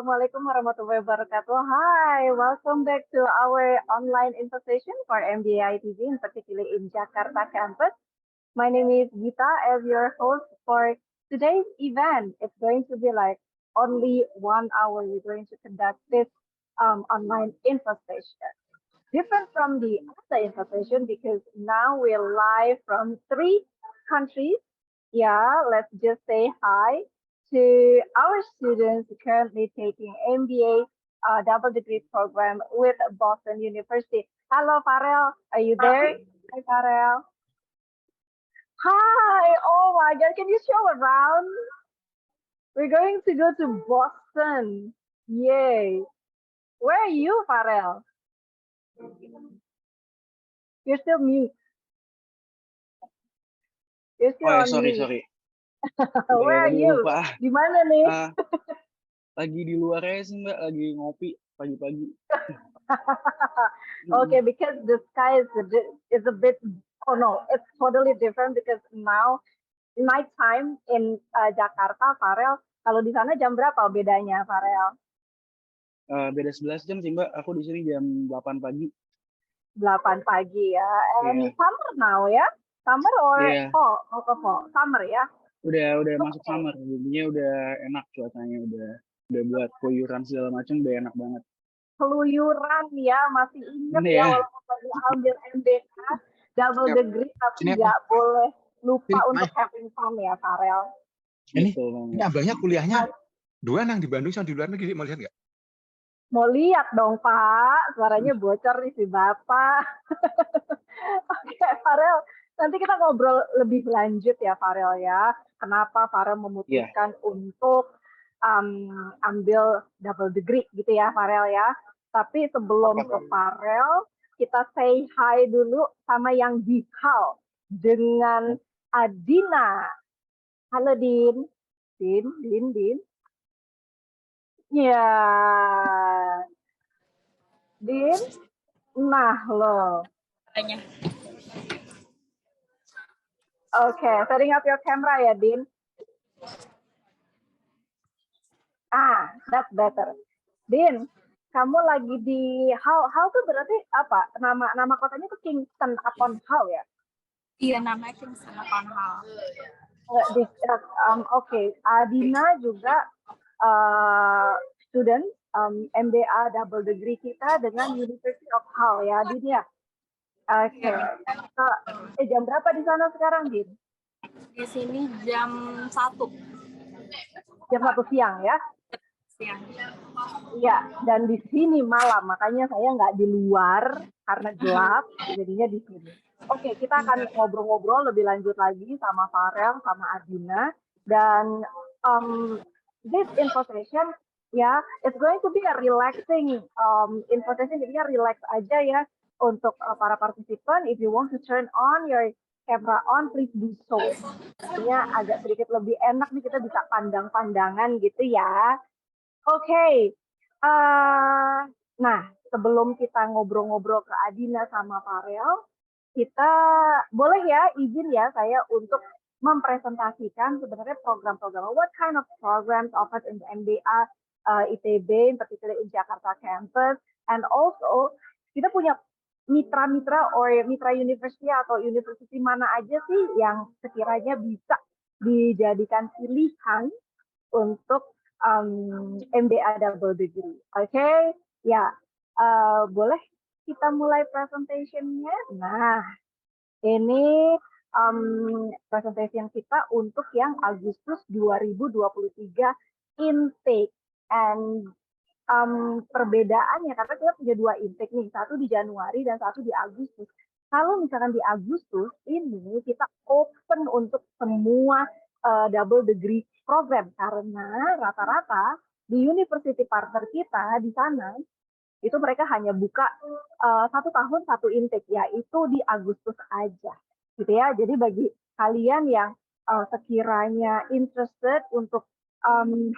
Assalamualaikum warahmatullahi wabarakatuh. Hi, welcome back to our online info session for MBA ITB, in particular in Jakarta campus. My name is Gita as your host for today's event. It's going to be like only 1 hour. We're going to conduct this online info session. Different from the other info session because now we're live from 3 countries. Yeah, let's just say hi to our students currently taking MBA double degree program with Boston University. Hello, Farel. Are you there? Hi, Farel. Hi. Oh my God. Can you show around? We're going to go to Boston. Yay. Where are you, Farel? You're still mute. You're still Oh ya, on sorry. mute. Bentar Where ya, are tadi you? lupa. Di mana nih? Lagi di luar aja sih, Mbak. Lagi ngopi pagi-pagi. Okay, because the sky is a bit. Oh no, it's totally different because now night time in Jakarta, Farel. Kalau di sana jam berapa bedanya, Farel? Beda 11 jam sih, Mbak. Aku di sini jam 8 pagi. 8 pagi ya. And Iya. summer now ya? Summer or Iya. fall? Fall? Summer ya? Udah masuk summer. Jadinya udah enak cuacanya. Udah buat keluyuran segala macam udah enak banget. Keluyuran ya, masih inget Iya. ya walaupun lagi ambil MBA double degree tapi nggak boleh lupa untuk having fun ya, Farel. Ini abangnya kuliahnya dua yang di Bandung sama di luar negeri, mau lihat nggak? Mau lihat dong, Pak. Suaranya bocor nih si Bapak. Oke, Farel. Nanti kita ngobrol lebih lanjut ya, Farel ya. Kenapa Farel memutuskan untuk ambil double degree gitu ya, Farel ya. Tapi sebelum ke Farel, kita say hi dulu sama yang di hall dengan Adina. Halo, Din. Din. Ya, Din. Nah, lo. Okay, setting up your camera ya, Din. That's better. Din, kamu lagi di Hull tuh berarti apa? Nama kotanya tuh Kingston upon Hull ya? Iya, namanya Kingston upon Hull. Oke, Adina juga student MBA double degree kita dengan University of Hull ya, Din ya? Oke. Jam berapa di sana sekarang, Din? Di sini jam 1. Jam 1 siang ya? Siang. Iya, dan di sini malam, makanya saya nggak di luar karena gelap, jadinya di sini. Oke, kita akan ngobrol-ngobrol lebih lanjut lagi sama Farel, sama Adina, dan this info session, ya, it's going to be a relaxing info session, jadinya relax aja ya untuk para partisipan. If you want to turn on your camera on, please do so. Jadinya agak sedikit lebih enak nih, kita bisa pandang-pandangan gitu ya. Oke, nah sebelum kita ngobrol-ngobrol ke Adina sama Farel, kita boleh ya izin ya saya untuk mempresentasikan sebenarnya program-program, what kind of programs offered in the MBA ITB, in particular in Jakarta campus, and also kita punya mitra-mitra or mitra university atau university mana aja sih yang sekiranya bisa dijadikan pilihan untuk MBA double degree. Oke, ya boleh kita mulai presentationnya. Nah, ini presentation kita untuk yang Agustus 2023 intake. And perbedaannya karena kita punya 2 intake nih, satu di Januari dan satu di Agustus. Kalau misalkan di Agustus ini kita open untuk semua double degree program karena rata-rata di university partner kita di sana itu mereka hanya buka 1 tahun 1 intake, yaitu di Agustus aja gitu ya. Jadi bagi kalian yang sekiranya interested untuk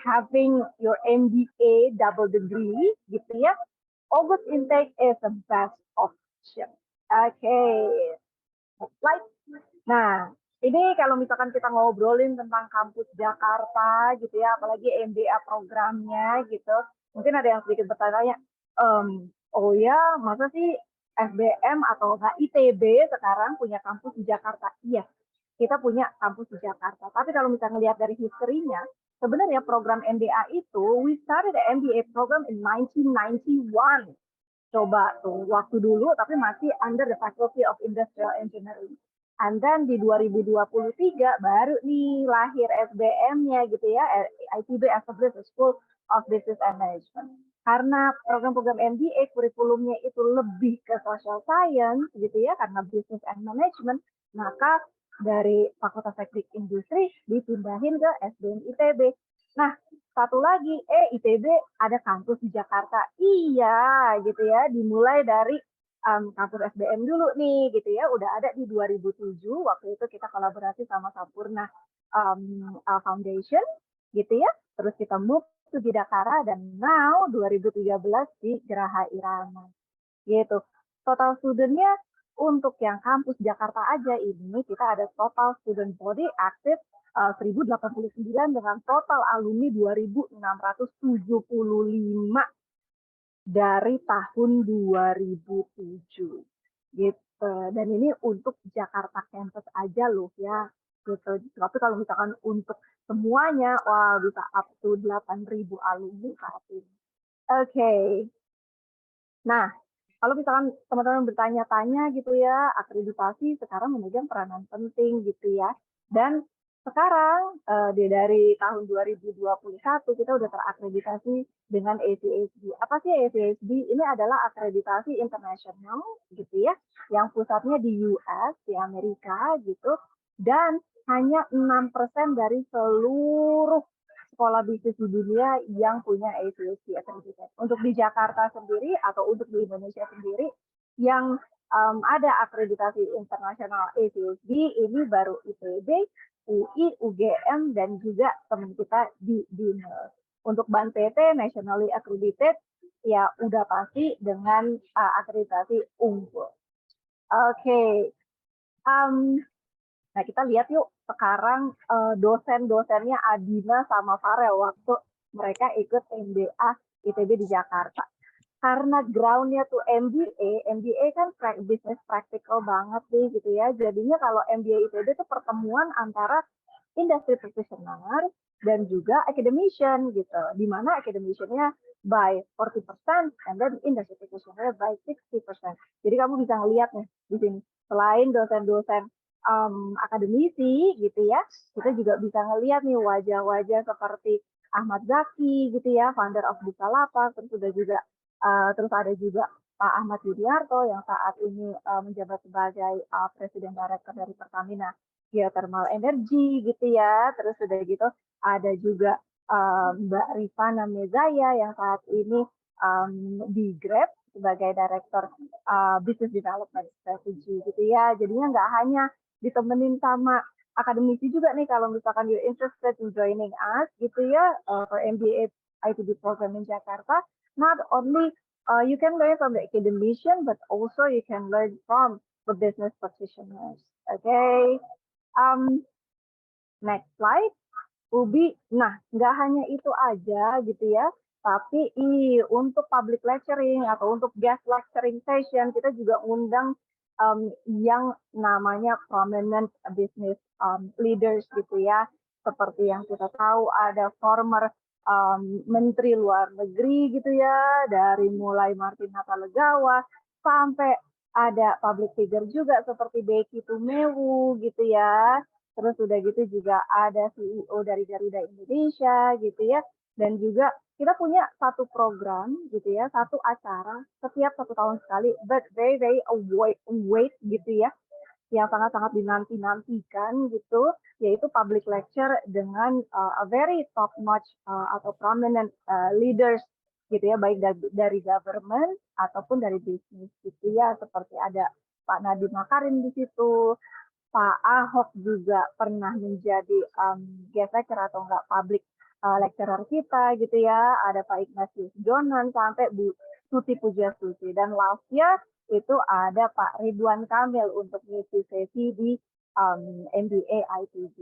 having your MBA double degree gitu ya, August intake is the best option. Okay, next slide. Nah, Ini kalau misalkan kita ngobrolin tentang kampus Jakarta gitu ya, apalagi MBA programnya gitu, mungkin ada yang sedikit bertanya, oh ya, masa sih SBM atau enggak ITB sekarang punya kampus di Jakarta? Iya, kita punya kampus di Jakarta. Tapi kalau misalnya lihat dari historinya, sebenarnya program MBA itu, we started the MBA program in 1991. Coba tuh, waktu dulu tapi masih under the Faculty of Industrial Engineering. And then di 2023 baru nih lahir SBM-nya gitu ya, ITB Established School of Business and Management. Karena program-program MBA kurikulumnya itu lebih ke social science gitu ya, karena business and management, maka dari Fakultas Teknik Industri dipindahin ke SBM ITB. Nah, satu lagi, ITB ada kampus di Jakarta. Iya, gitu ya. Dimulai dari kampus SBM dulu nih, gitu ya. Udah ada di 2007. Waktu itu kita kolaborasi sama Sampurna Foundation, gitu ya. Terus kita move to Bidakara dan now 2013 di Geraha Irama, gitu. Total student-nya untuk yang kampus Jakarta aja ini kita ada total student body aktif 1089 dengan total alumni 2675 dari tahun 2007 gitu. Dan ini untuk Jakarta campus aja loh ya gitu. Tapi kalau misalkan untuk semuanya, wah bisa up to 8.000 alumni saat ini. Oke. Nah, kalau misalkan teman-teman bertanya-tanya gitu ya, akreditasi sekarang memegang peranan penting gitu ya. Dan sekarang dari tahun 2021 kita udah terakreditasi dengan ACHB. Apa sih ACHB? Ini adalah akreditasi internasional gitu ya, yang pusatnya di US, di Amerika gitu. Dan hanya 6% dari seluruh sekolah bisnis di dunia yang punya ACHB accredited. Untuk di Jakarta sendiri atau untuk di Indonesia sendiri yang ada akreditasi internasional ACHB ini baru ITB, UI, UGM dan juga teman kita di BINUS. Untuk BAN PT nationally accredited ya udah pasti dengan akreditasi unggul. Oke. Nah, kita lihat yuk sekarang dosen-dosennya Adina sama Farel waktu mereka ikut MBA ITB di Jakarta. Karena ground-nya tuh MBA kan business practical banget nih gitu ya. Jadinya kalau MBA ITB itu pertemuan antara industry practitioner dan juga academician gitu. Di mana academician-nya by 40% and then industry practitioner by 60%. Jadi kamu bisa ngeliat nih di sini selain dosen-dosen akademisi gitu ya, kita juga bisa ngelihat nih wajah-wajah seperti Ahmad Zaki gitu ya, founder of Bukalapak, terus ada juga Pak Ahmad Yudiarto yang saat ini menjabat sebagai Presiden Director dari Pertamina Geothermal Energy gitu ya, terus udah gitu ada juga Mbak Rifana Mezaya yang saat ini di Grab sebagai Director Business Development Strategy gitu ya, jadinya nggak hanya ditemenin sama akademisi juga nih kalau misalkan you're interested in joining us gitu ya for MBA ITB program in Jakarta. Not only you can learn from the academician but also you can learn from the business practitioners. Okay. Next slide. Ubi, nah nggak hanya itu aja gitu ya, tapi untuk public lecturing atau untuk guest lecturing session kita juga undang yang namanya prominent business leaders gitu ya. Seperti yang kita tahu ada former Menteri Luar Negeri gitu ya, dari mulai Martin Natalegawa sampai ada public figure juga seperti Becky Tumewu gitu ya. Terus udah gitu juga ada CEO dari Garuda Indonesia gitu ya. Dan juga kita punya satu program gitu ya, satu acara setiap 1 tahun sekali, but very very await gitu ya, yang sangat-sangat dinanti-nantikan gitu, yaitu public lecture dengan a very top notch atau prominent leaders gitu ya, baik dari government ataupun dari bisnis gitu ya, seperti ada Pak Nadiem Makarim di situ, Pak Ahok juga pernah menjadi guest lecturer atau enggak public lecturer kita gitu ya, ada Pak Ignatius Jonan sampai Bu Tuti Pujastuti, dan last year itu ada Pak Ridwan Kamil untuk ngisi sesi di MBA ITB.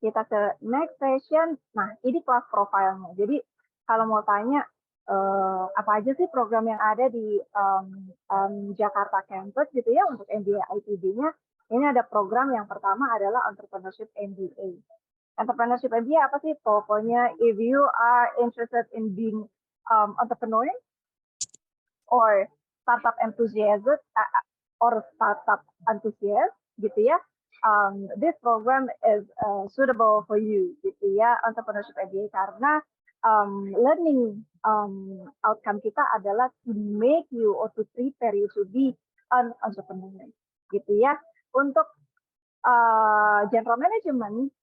Kita ke next session. Nah, ini kelas profilnya. Jadi kalau mau tanya apa aja sih program yang ada di Jakarta Campus gitu ya untuk MBA ITB-nya, ini ada program yang pertama adalah Entrepreneurship MBA. Entrepreneurship MBA apa sih? Pokoknya if you are interested in being entrepreneur or startup enthusiast or startup enthusiast gitu ya, this program is suitable for you gitu ya, Entrepreneurship MBA, karena learning outcome kita adalah to make you or to prepare you to be an entrepreneur gitu ya. Untuk general management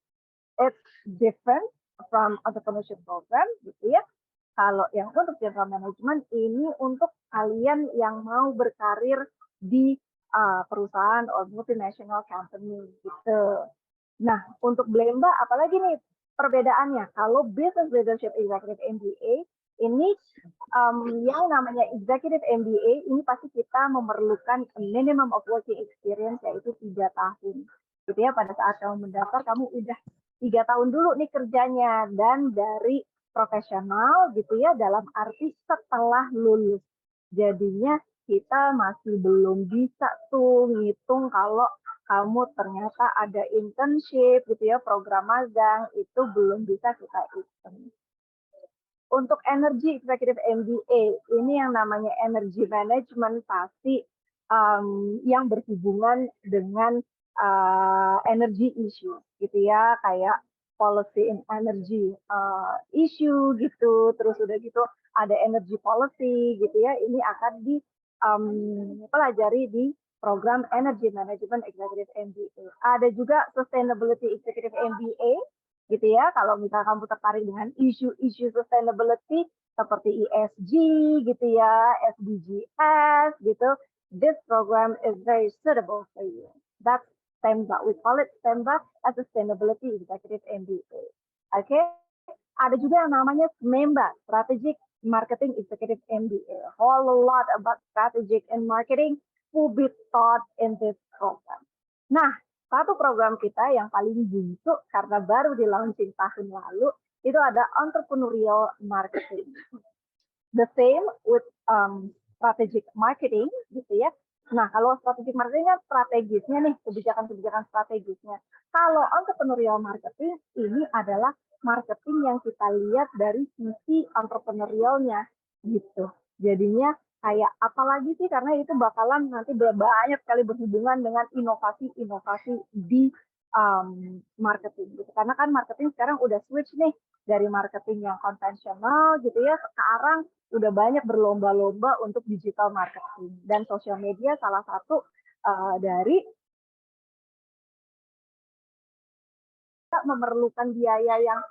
it's different from entrepreneurship program gitu ya. Kalau yang untuk general management ini untuk kalian yang mau berkarir di perusahaan or multinational company gitu. Nah, untuk Blemba apalagi nih perbedaannya? Kalau Business Leadership Executive MBA ini yang namanya Executive MBA ini pasti kita memerlukan minimum of working experience yaitu 3 tahun. Gitu ya, pada saat kamu mendaftar kamu udah 3 tahun dulu nih kerjanya, dan dari profesional gitu ya dalam arti setelah lulus. Jadinya kita masih belum bisa tuh ngitung kalau kamu ternyata ada internship gitu ya, program magang, itu belum bisa kita hitung. Untuk Energy Executive MBA, ini yang namanya energy management pasti yang berhubungan dengan energy issue gitu ya, kayak policy in energy issue gitu, terus udah gitu ada energy policy gitu ya, ini akan dipelajari di program Energy Management Executive MBA. Ada juga Sustainability Executive MBA gitu ya, kalau misalnya kamu tertarik dengan isu-isu sustainability seperti ESG gitu ya, SDGs gitu, this program is very suitable for you. That's STEMBA. We call it STEMBA as Sustainability Executive MBA. Oke, ada juga yang namanya SMEMBA, Strategic Marketing Executive MBA. A whole lot about strategic and marketing will be taught in this program. Nah, satu program kita yang paling busuk karena baru di launching tahun lalu itu ada entrepreneurial marketing. The same with strategic marketing gitu ya. Nah, kalau strategic marketing kan strategisnya nih, kebijakan-kebijakan strategisnya. Kalau entrepreneurial marketing ini adalah marketing yang kita lihat dari sisi entrepreneurialnya gitu. Jadinya kayak apalagi sih, karena itu bakalan nanti banyak sekali berhubungan dengan inovasi-inovasi di marketing gitu. Karena kan marketing sekarang udah switch nih dari marketing yang konvensional gitu ya, sekarang udah banyak berlomba-lomba untuk digital marketing, dan sosial media salah satu dari memerlukan biaya yang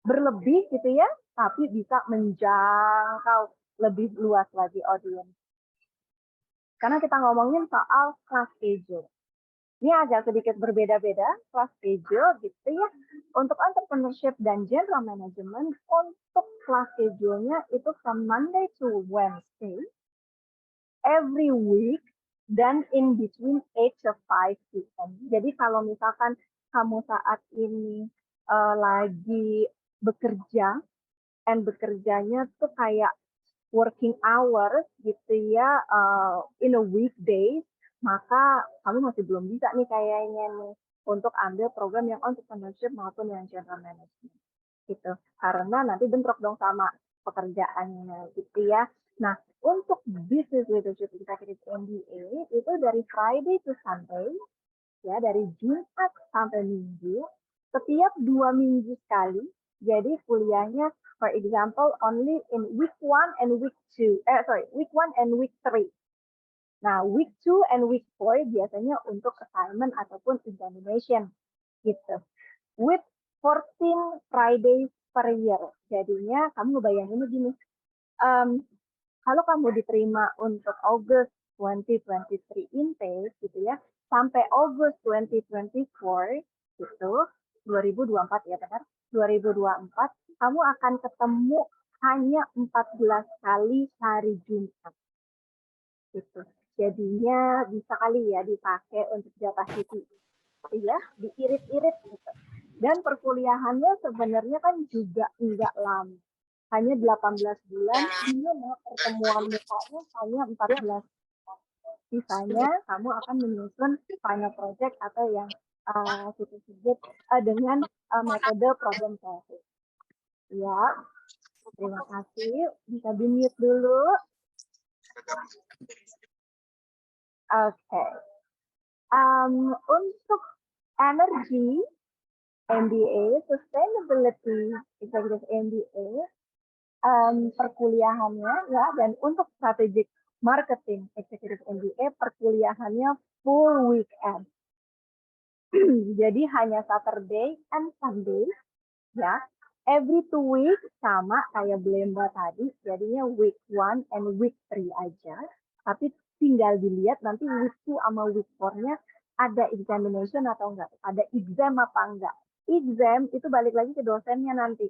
berlebih gitu ya, tapi bisa menjangkau lebih luas lagi audiens. Karena kita ngomongin soal class schedule. Ini agak sedikit berbeda-beda class schedule gitu ya. Untuk entrepreneurship dan general management, untuk class schedule-nya itu from Monday to Wednesday, every week, dan in between 8 to 5 p.m. Jadi kalau misalkan kamu saat ini lagi bekerja, and bekerjanya tuh kayak working hours gitu ya, in a weekday, maka kamu masih belum bisa nih kayaknya nih untuk ambil program yang entrepreneurship maupun yang general management gitu, karena nanti bentrok dong sama pekerjaannya gitu ya. Nah, untuk Business Leadership Executive MBA itu dari Friday to Sunday ya, dari Jumat sampai Minggu, setiap 2 minggu sekali. Jadi kuliahnya, for example, only in week 1 and week 2, week 1 and week 3. Nah, week 2 and week 4 biasanya untuk assignment ataupun examination gitu. With 14 Fridays per year. Jadinya kamu ngebayangin gini, kalau kamu diterima untuk August 2023 intake gitu ya, sampai August 2024 gitu, 2024 ya benar, 2024 kamu akan ketemu hanya 14 kali hari Jumat. Gitu. jadinya bisa kali ya dipakai untuk jatah cuti, ya, diirit-irit gitu. Dan perkuliahannya sebenarnya kan juga enggak lama, hanya 18 bulan, pertemuan mukanya hanya 14. Sisanya kamu akan menyusun final project atau yang kita sebut dengan metode problem solving. Ya, terima kasih. Bisa di-mute dulu. Oke. Untuk energi MBA, sustainability executive MBA, perkuliahannya ya, dan untuk strategic marketing executive MBA, perkuliahannya full weekend. Jadi hanya Saturday and Sunday, ya. Every 2 weeks sama kayak Blemba tadi, jadinya week 1 and week 3 aja. Tapi tinggal dilihat nanti week 2 sama week 4-nya ada examination atau enggak, ada exam apa enggak. Exam itu balik lagi ke dosennya nanti.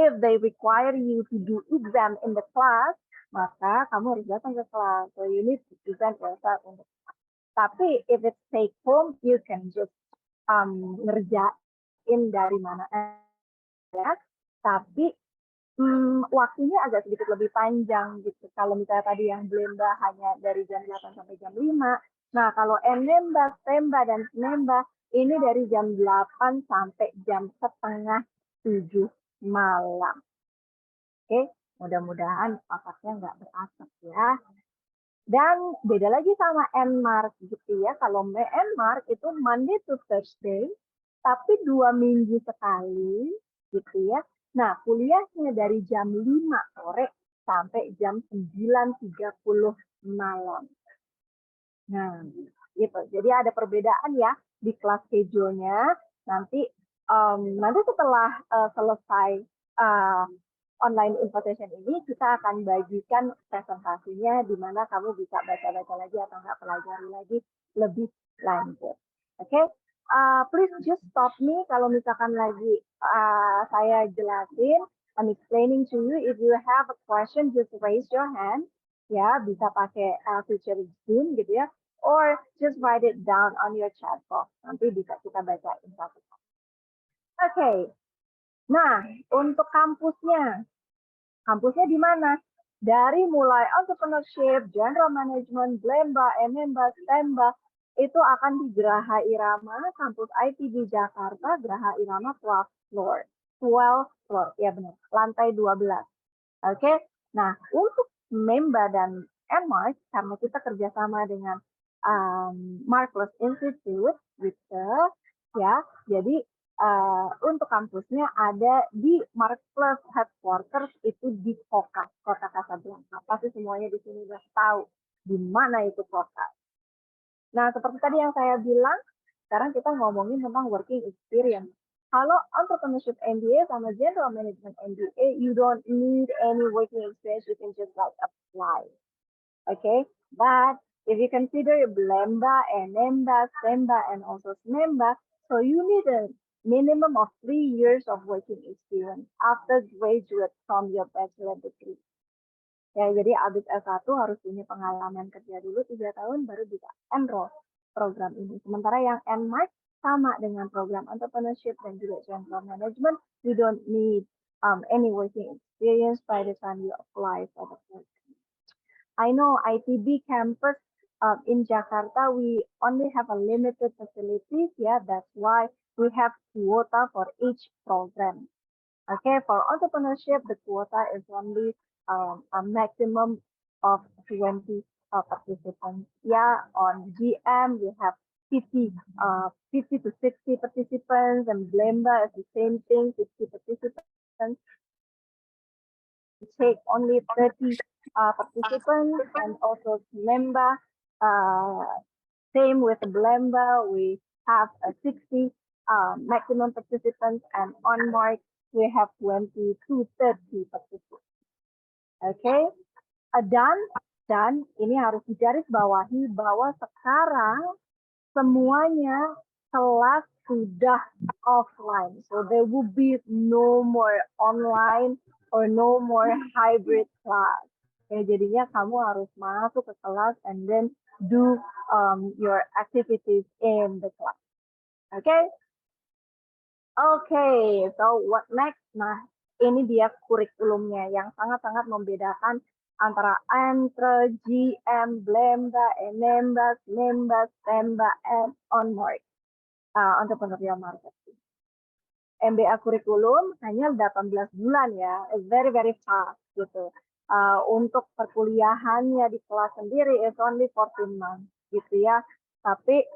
If they require you to do exam in the class, maka kamu harus datang ke kelas. So you need to present yourself in the class. Tapi if it's take home, you can just ngerjain dari mana ya. Tapi waktunya agak sedikit lebih panjang gitu. Kalau misalnya tadi yang Blemba hanya dari jam 8 sampai jam 5. Nah, kalau Enemba, Stemba, dan Senemba ini dari jam 8 sampai jam setengah 7 malam. Oke, mudah-mudahan pakatnya nggak berasap ya. Dan beda lagi sama Enmark gitu ya. Kalau Enmark itu Monday to Thursday, tapi 2 minggu sekali gitu ya. Nah, kuliahnya dari jam 5 sore sampai jam 9.30 malam. Nah, gitu. Jadi ada perbedaan ya di kelas schedule-nya. Nanti setelah selesai online invitation ini, kita akan bagikan presentasinya di mana kamu bisa baca-baca lagi atau nggak pelajari lagi lebih lanjut. Oke, please just stop me kalau misalkan lagi saya jelasin, I'm explaining to you. If you have a question, just raise your hand. Ya, bisa pakai feature Zoom gitu ya, or just write it down on your chat box. Nanti bisa kita bacain satu-satu. Oke, nah untuk kampusnya di mana? Dari mulai entrepreneurship, general management, Blemba, Enemba, Stemba, itu akan di Geraha Irama, kampus IT di Jakarta, Geraha Irama 12 floor. 12 floor, ya benar, lantai 12. Oke, nah untuk Memba dan Enmark, karena kita kerjasama dengan Marvelous Institute, gitu, ya, jadi untuk kampusnya ada di Marvelous Headquarters itu di Kota Casablanca. Pasti semuanya di sini udah tahu di mana itu kota. Nah, seperti tadi yang saya bilang, sekarang kita ngomongin tentang working experience. Kalau entrepreneurship MBA sama general management MBA, you don't need any working experience, you can just like apply. Okay, but if you consider Blemba, Enemba, Stemba, and also Snemba, so you need a minimum of 3 years of working experience after graduate from your bachelor degree. Ya, jadi abis S1 harus punya pengalaman kerja dulu 3 tahun baru bisa enroll program ini. Sementara yang Enmark sama dengan program entrepreneurship dan juga general management, you don't need any working experience by the time you apply for the program. I know ITB campus in Jakarta, we only have a limited facilities. Yeah, that's why we have quota for each program. Okay, for entrepreneurship, the quota is only a maximum of 20 participants. Yeah, on GM, we have 50 to 60 participants, and Blemba is the same thing, 50 participants. We take only 30 participants, and also Blemba, same with Blemba, we have 60 maximum participants, and on Mark, we have 20 to 30 participants. Okay, dan ini harus digarisbawahi bahwa sekarang semuanya kelas sudah offline. So there will be no more online or no more hybrid class. Oke, jadinya kamu harus masuk ke kelas and then do your activities in the class. Oke? Oke, so what next? Nah, ini dia kurikulumnya yang sangat-sangat membedakan antara Entre, GM, Blemba, Enemba, Nemba, Stemba, and Onward. Entrepreneurial Marketing. MBA kurikulum hanya 18 bulan ya, it's very very fast gitu. Untuk perkuliahannya di kelas sendiri is only 14 months gitu ya. Tapi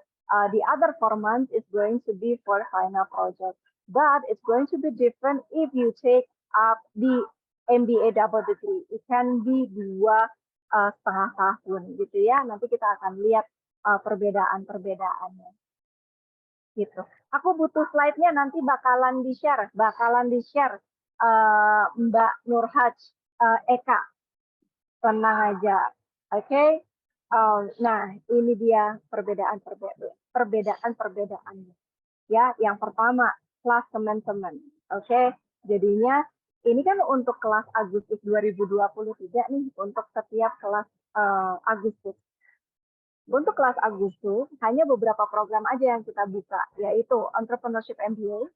the other 4 months is going to be for final project. But it's going to be different if you take up the MBA double degree. It can be 2,5 tahun gitu ya. Nanti kita akan lihat perbedaan-perbedaannya. Gitu. Aku butuh slide-nya nanti bakalan di-share Mbak Nurhaj Eka. Tenang aja. Oke. Nah, ini dia perbedaan-perbedaannya. Ya, yang pertama, kelas teman-teman. Oke. Jadinya ini kan untuk kelas Agustus 2023 nih, untuk setiap kelas Agustus. Untuk kelas Agustus, hanya beberapa program aja yang kita buka, yaitu Entrepreneurship MBA,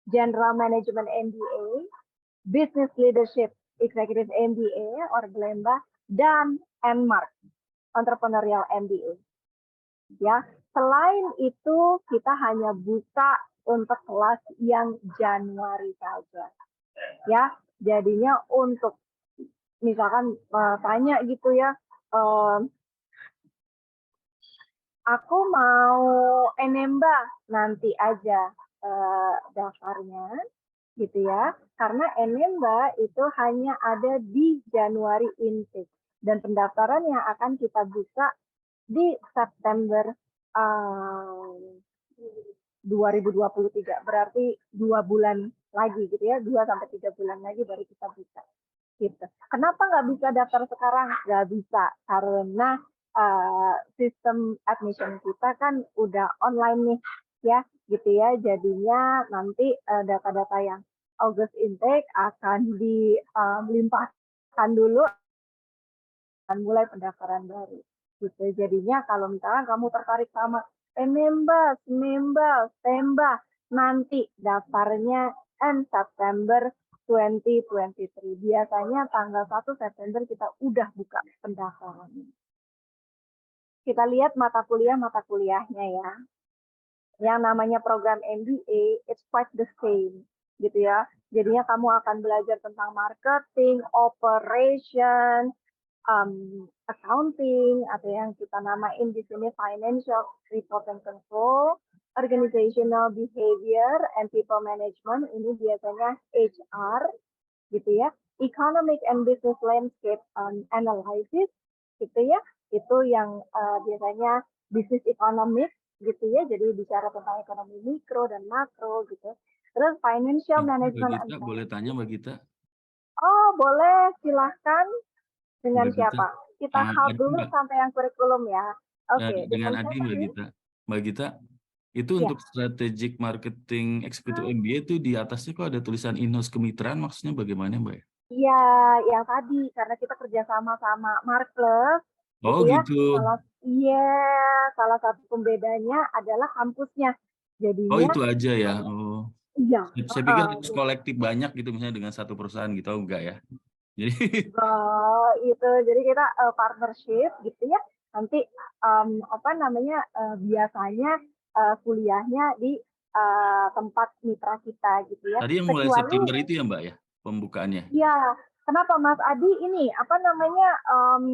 General Management MBA, Business Leadership Executive MBA, or Blemba, dan NMARC, Entrepreneurial MBA. Ya, selain itu, kita hanya buka untuk kelas yang Januari saja. Ya, jadinya untuk, misalkan tanya gitu ya, aku mau Enemba, nanti aja daftarnya gitu ya. Karena Enemba itu hanya ada di Januari intake. Dan pendaftaran yang akan kita buka di September 2023. Berarti 2 bulan lagi gitu ya, 2-3 bulan lagi baru kita buka. Gitu. Kenapa nggak bisa daftar sekarang? Nggak bisa, karena sistem admission kita kan udah online nih ya gitu ya, jadinya nanti data-data yang August intake akan dilimpahkan dulu dan mulai pendaftaran baru gitu. Jadinya kalau misalkan kamu tertarik sama Enemba, Stemba, nanti daftarnya September 2023. Biasanya tanggal 1 September kita udah buka pendaftaran. Kita lihat mata kuliahnya ya. Yang namanya program MBA, it's quite the same, gitu ya. Jadinya kamu akan belajar tentang marketing, operation, accounting, atau yang kita namain di sini financial report and control, organizational behavior and people management, ini biasanya HR, gitu ya. Economic and business landscape analysis, gitu ya. Itu yang biasanya bisnis ekonomik gitu ya, jadi bicara tentang ekonomi mikro dan makro gitu. Terus financial management. Mbak Gita, boleh tanya Mbak Gita? Oh boleh, silahkan. Dengan Mbak Gita, siapa? Kita hal dulu Mbak. sampai yang kurikulum ya. Oke. Dengan Adi Mbak Gita. Mbak Gita, itu Ya. untuk strategic marketing executive MBA itu di atasnya kok ada tulisan in-house kemitraan, maksudnya bagaimana Mbak? Iya, yang tadi karena kita kerjasama sama Markplus. Oh gitu. Salah satu pembedanya adalah kampusnya. Jadinya. Oh itu aja ya. Oh. Iya. Saya pikir harus kolektif banyak gitu misalnya dengan satu perusahaan gitu, oh, enggak ya. Jadi. Itu jadi kita partnership gitu ya. Nanti biasanya kuliahnya di tempat mitra kita gitu ya. Tadi yang mulai September itu ya Mbak ya pembukaannya. Iya. Kenapa Mas Adi ini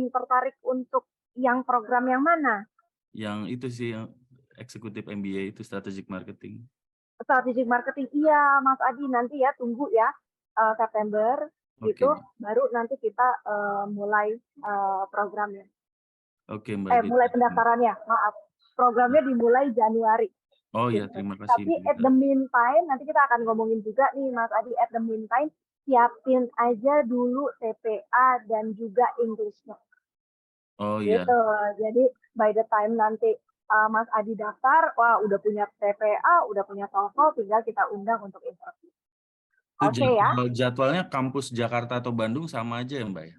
tertarik untuk yang program yang mana? Yang itu sih yang eksekutif MBA itu strategic marketing. Strategic marketing, iya Mas Adi, nanti ya tunggu ya September gitu, baru nanti kita mulai programnya. Oke Mbak. Mulai pendaftarannya, maaf, programnya dimulai Januari. Oh iya, terima kasih. Tapi at the meantime, nanti kita akan ngomongin juga nih Mas Adi, at the meantime, siapin aja dulu TPA dan juga English-nya. Oh iya. Gitu, jadi by the time nanti Mas Adi daftar, wah udah punya TPA, udah punya TOEFL, tinggal kita undang untuk interview. Oke ya. Jadwalnya kampus Jakarta atau Bandung sama aja ya Mbak ya?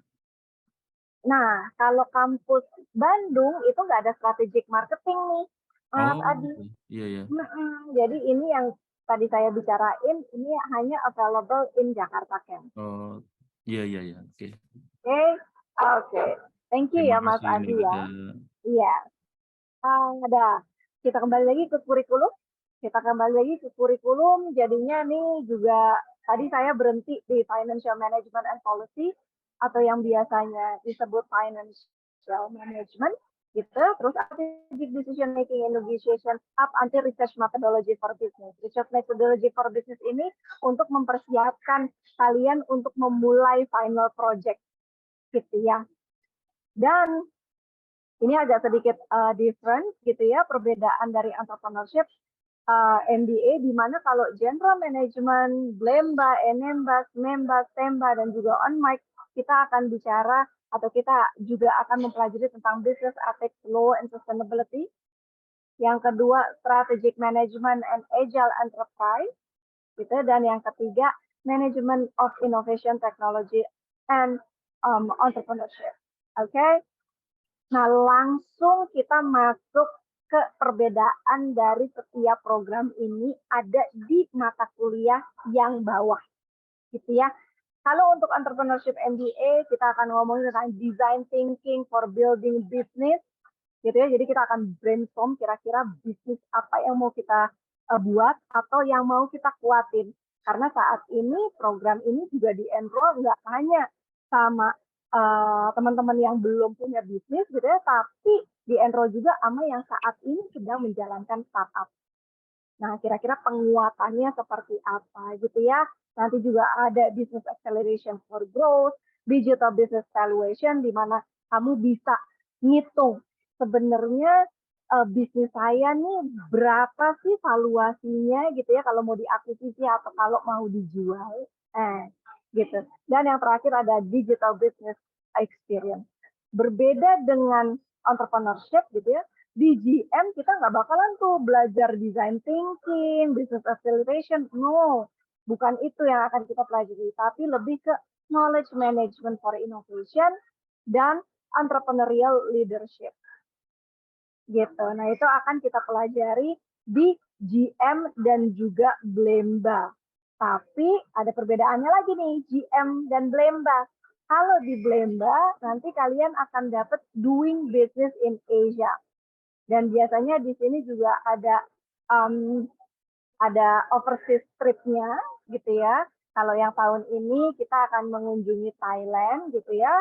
Nah, kalau kampus Bandung itu nggak ada strategic marketing nih, Mas Oh, Adi. iya ya. Jadi ini yang tadi saya bicarain, ini hanya available in Jakarta Camp. Oh, iya iya ya. Oke. Oke. Thank you Terima ya Mas kasih Adi ya. Rida. Iya. Kita kembali lagi ke kurikulum. Jadinya nih juga tadi saya berhenti di financial management and policy atau yang biasanya disebut financial management gitu. Terus strategic decision making and negotiation up until research methodology for business. Research methodology for business ini untuk mempersiapkan kalian untuk memulai final project gitu ya. Dan ini agak sedikit different gitu ya, perbedaan dari entrepreneurship MBA, di mana kalau general management, Blemba, Enemba, Smemba, Stemba, dan juga OnMic, kita akan bicara atau kita juga akan mempelajari tentang business ethics, law, and sustainability. Yang kedua, strategic management and agile enterprise, gitu. Dan yang ketiga, management of innovation, technology, and entrepreneurship. Oke. Nah, langsung kita masuk ke perbedaan dari setiap program ini ada di mata kuliah yang bawah, gitu ya. Kalau untuk entrepreneurship MBA, kita akan ngomongin tentang design thinking for building business, gitu ya. Jadi kita akan brainstorm kira-kira bisnis apa yang mau kita buat atau yang mau kita kuatin. Karena saat ini program ini juga di-enroll nggak hanya sama teman-teman yang belum punya bisnis, gitu ya, tapi di-enroll juga sama yang saat ini sedang menjalankan startup. Nah, kira-kira penguatannya seperti apa gitu ya. Nanti juga ada business acceleration for growth, digital business valuation, di mana kamu bisa ngitung sebenarnya bisnis saya nih berapa sih valuasinya gitu ya kalau mau diakuisisi atau kalau mau dijual. Gitu. Dan yang terakhir ada digital business experience. Berbeda dengan entrepreneurship gitu ya, di GM kita nggak bakalan tuh belajar design thinking, business acceleration, no. Bukan itu yang akan kita pelajari, tapi lebih ke knowledge management for innovation dan entrepreneurial leadership. Gitu. Nah, itu akan kita pelajari di GM dan juga Blemba. Tapi ada perbedaannya lagi nih, GM dan Blemba. Kalau di Blemba, nanti kalian akan dapat doing business in Asia. Dan biasanya di sini juga ada overseas trip-nya, gitu ya. Kalau yang tahun ini kita akan mengunjungi Thailand, gitu ya.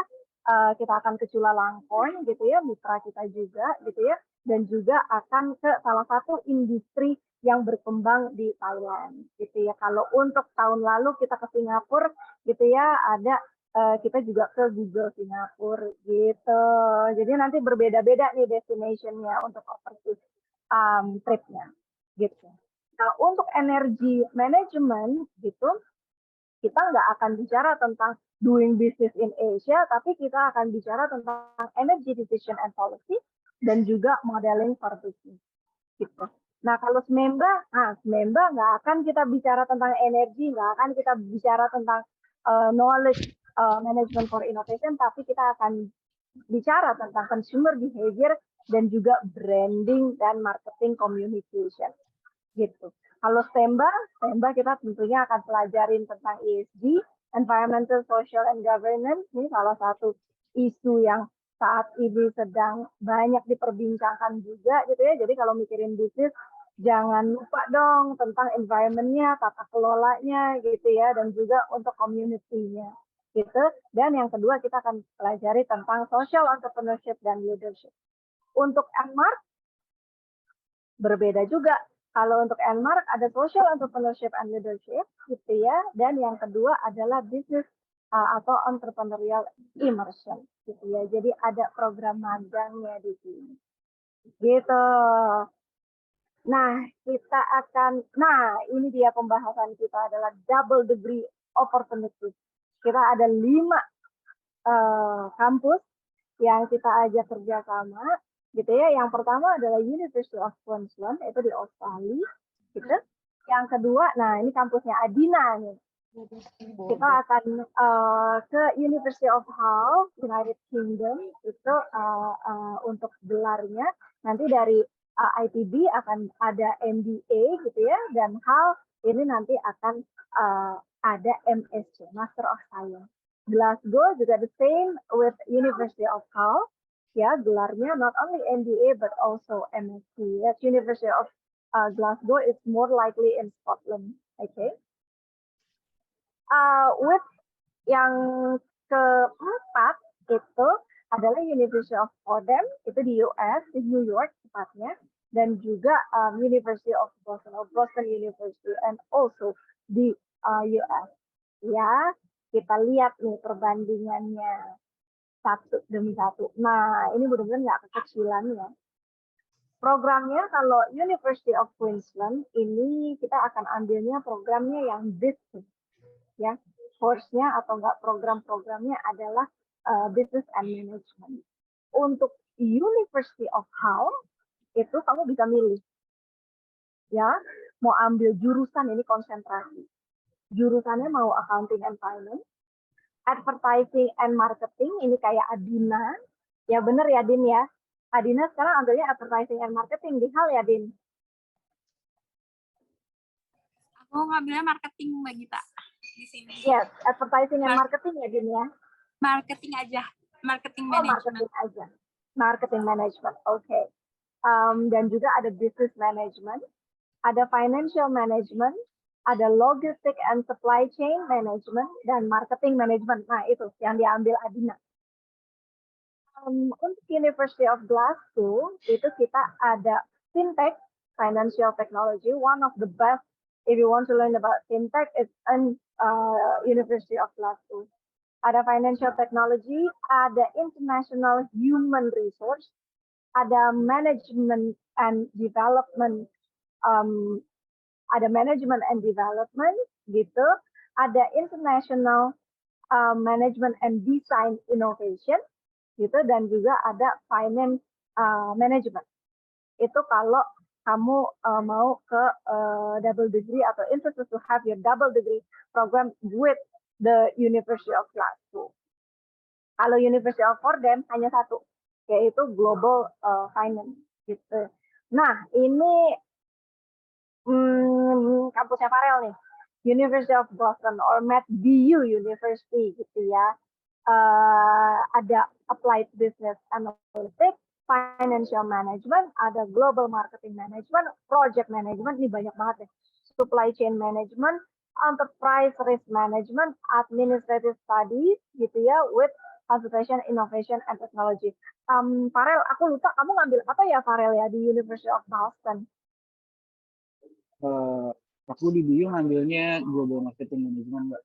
Kita akan ke Chulalongkorn, gitu ya, mitra kita juga, gitu ya. Dan juga akan ke salah satu industri yang berkembang di Thailand, gitu ya. Kalau untuk tahun lalu kita ke Singapura, gitu ya, ada kita juga ke Google Singapura, gitu. Jadi nanti berbeda-beda nih destination-nya untuk overseas trip-nya, gitu. Nah, untuk energy management, gitu, kita nggak akan bicara tentang doing business in Asia, tapi kita akan bicara tentang energy decision and policy dan juga modeling for business. Gitu. Nah, kalau Smemba nggak akan kita bicara tentang energi, nggak akan kita bicara tentang knowledge management for innovation, tapi kita akan bicara tentang consumer behavior dan juga branding dan marketing communication. Gitu. Kalau Stemba kita tentunya akan pelajarin tentang ESG, environmental, social, and governance. Ini salah satu isu yang saat ini sedang banyak diperbincangkan juga, gitu ya. Jadi kalau mikirin bisnis, jangan lupa dong tentang environment-nya, tata kelolanya, gitu ya, dan juga untuk community-nya, gitu. Dan yang kedua kita akan pelajari tentang social entrepreneurship dan leadership. Untuk Enmark berbeda juga. Kalau untuk Enmark ada social entrepreneurship and leadership, gitu ya. Dan yang kedua adalah business atau entrepreneurial immersion, gitu ya. Jadi ada program magangnya di sini, gitu. Nah, ini dia pembahasan kita adalah double degree opportunity. Kita ada 5 kampus yang kita ajak kerjasama, gitu ya. Yang pertama adalah University of Queensland, itu di Australia, gitu. Yang kedua, nah ini kampusnya Adina nih, Kita akan ke University of Hull, United Kingdom, itu untuk gelarnya. Nanti dari ITB akan ada MBA gitu ya, dan Hull ini nanti akan ada MSc, Master of Science. Glasgow juga the same with University of Hull, ya gelarnya not only MBA but also MSc. Yes, University of Glasgow is more likely in Scotland. Okay. With yang keempat itu adalah University of Fordham, itu di US, di New York tepatnya, dan juga University of Boston University, and also di US. Ya, kita lihat nih perbandingannya satu demi satu. Nah, ini benar-benar nggak kekecilan ya. Programnya kalau University of Queensland ini kita akan ambilnya programnya yang business. Ya, course-nya atau enggak program-programnya adalah business and management. Untuk University of Hull itu kamu bisa milih, ya mau ambil jurusan ini konsentrasi. Jurusannya mau accounting and finance, advertising and marketing ini kayak Adina, ya bener ya Din ya. Adina sekarang ambilnya advertising and marketing di Hull ya Din. Aku ngambilnya marketing Mbak Gita di sini. Yes, advertising and marketing ya Din ya. Marketing aja, marketing Oh, management. marketing aja. Marketing management, oke. Dan juga ada business management, ada financial management, ada logistic and supply chain management, dan marketing management. Nah, itu yang diambil Adina. Untuk University of Glasgow, itu kita ada fintech, financial technology, one of the best if you want to learn about fintech is in University of Glasgow. Ada financial technology, ada international human resource, ada management and development, ada management and development gitu, ada international management and design innovation gitu, dan juga ada finance management. Itu kalau kamu mau ke double degree atau interested to have your double degree program with the University of Glasgow. Kalau University of Fordham hanya satu, yaitu Global Finance gitu. Nah, ini kampusnya Farel nih, University of Boston or McBU University gitu ya. Ada Applied Business Analytics, Financial Management, ada Global Marketing Management, Project Management, ini banyak banget deh. Supply Chain Management, Enterprise Risk Management, Administrative Studies, gitu ya, with Consultation, Innovation, and Technology. Farel, aku lupa kamu ngambil apa ya Farel ya di University of Boston? Aku di BU ngambilnya Global Marketing Management, Mbak.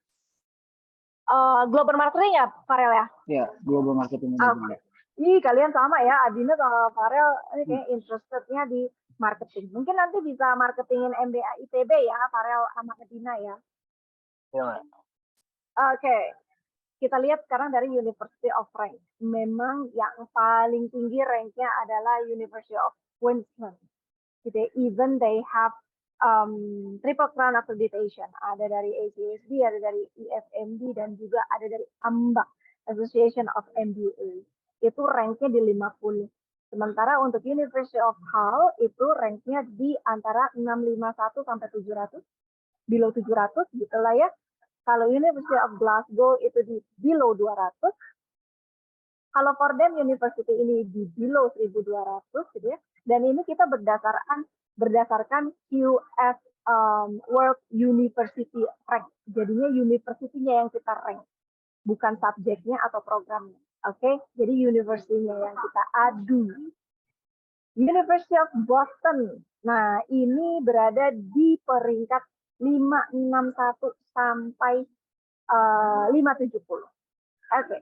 Global Marketing ya Farel ya? Ya, Global Marketing Management. Ih, kalian sama ya, Adina sama Farel ini kayak interested-nya di marketing. Mungkin nanti bisa marketingin MBA ITB ya, Farel sama Adina ya. Ya. Oke, kita lihat sekarang dari University of Rank. Memang yang paling tinggi ranknya adalah University of Queensland. Gitu, even they have triple crown accreditation. Ada dari ACSB, ada dari EFMD, dan juga ada dari AMBA, Association of MBA. Itu ranknya di 50. Sementara untuk University of Hull itu ranknya di antara 651 sampai 700, below 700 gitu lah ya. Kalau University of Glasgow itu di below 200. Kalau Fordham University ini di below 1200 gitu ya. Dan ini kita berdasarkan QS World University Rank. Jadinya university-nya yang kita rank, bukan subjeknya atau programnya. Oke, jadi university-nya yang kita adu. University of Boston. Nah, ini berada di peringkat 561 sampai 570. Oke.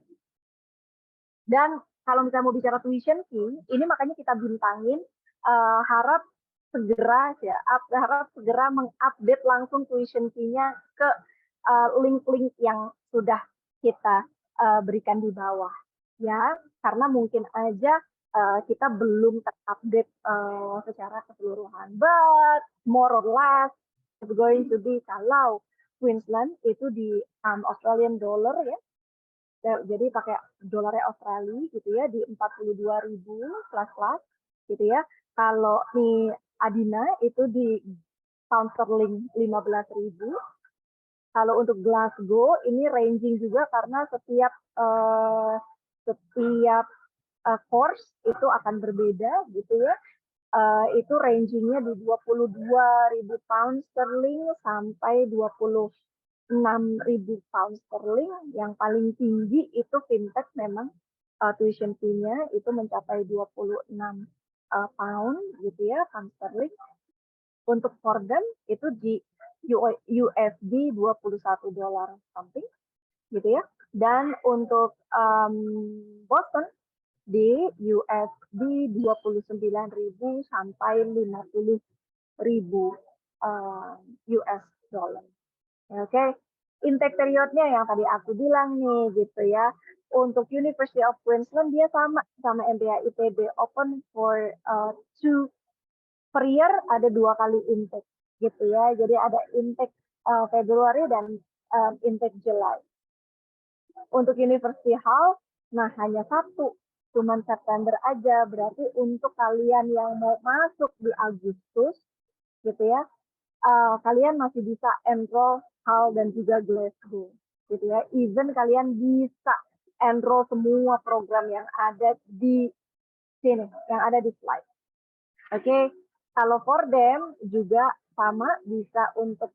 Dan kalau misalnya mau bicara tuition fee, ini makanya kita bintangin harap segera mengupdate langsung tuition fee-nya ke link-link yang sudah kita berikan di bawah. Ya, karena mungkin aja kita belum terupdate secara keseluruhan. But more or less it's going to be kalau Queensland itu di Australian dollar ya. Jadi pakai dolarnya Australia gitu ya di 42.000 plus gitu ya. Kalau di Adina itu di pound sterling 15.000. Kalau untuk Glasgow ini ranging juga karena setiap course itu akan berbeda gitu ya. Itu rangingnya di 22.000 pound sterling sampai 26.000 pound sterling. Yang paling tinggi itu fintech memang tuition fee-nya itu mencapai 26 pound gitu ya, pound sterling. Untuk Fordham itu di USD 21 dolar something gitu ya. Dan untuk Boston di USD 29.000 sampai 50.000 US dollar. Oke, intake periodnya yang tadi aku bilang nih gitu ya. Untuk University of Queensland dia sama MBA ITB, open for 2 per year, ada 2 kali intake gitu ya. Jadi ada intake Februari dan intake Juli. Untuk University Hall, nah hanya 1, cuman September aja. Berarti untuk kalian yang mau masuk di Agustus gitu ya, kalian masih bisa enroll Hall dan juga Glasgow gitu ya. Even kalian bisa enroll semua program yang ada di sini, yang ada di slide. Oke, kalau Fordham juga sama, bisa untuk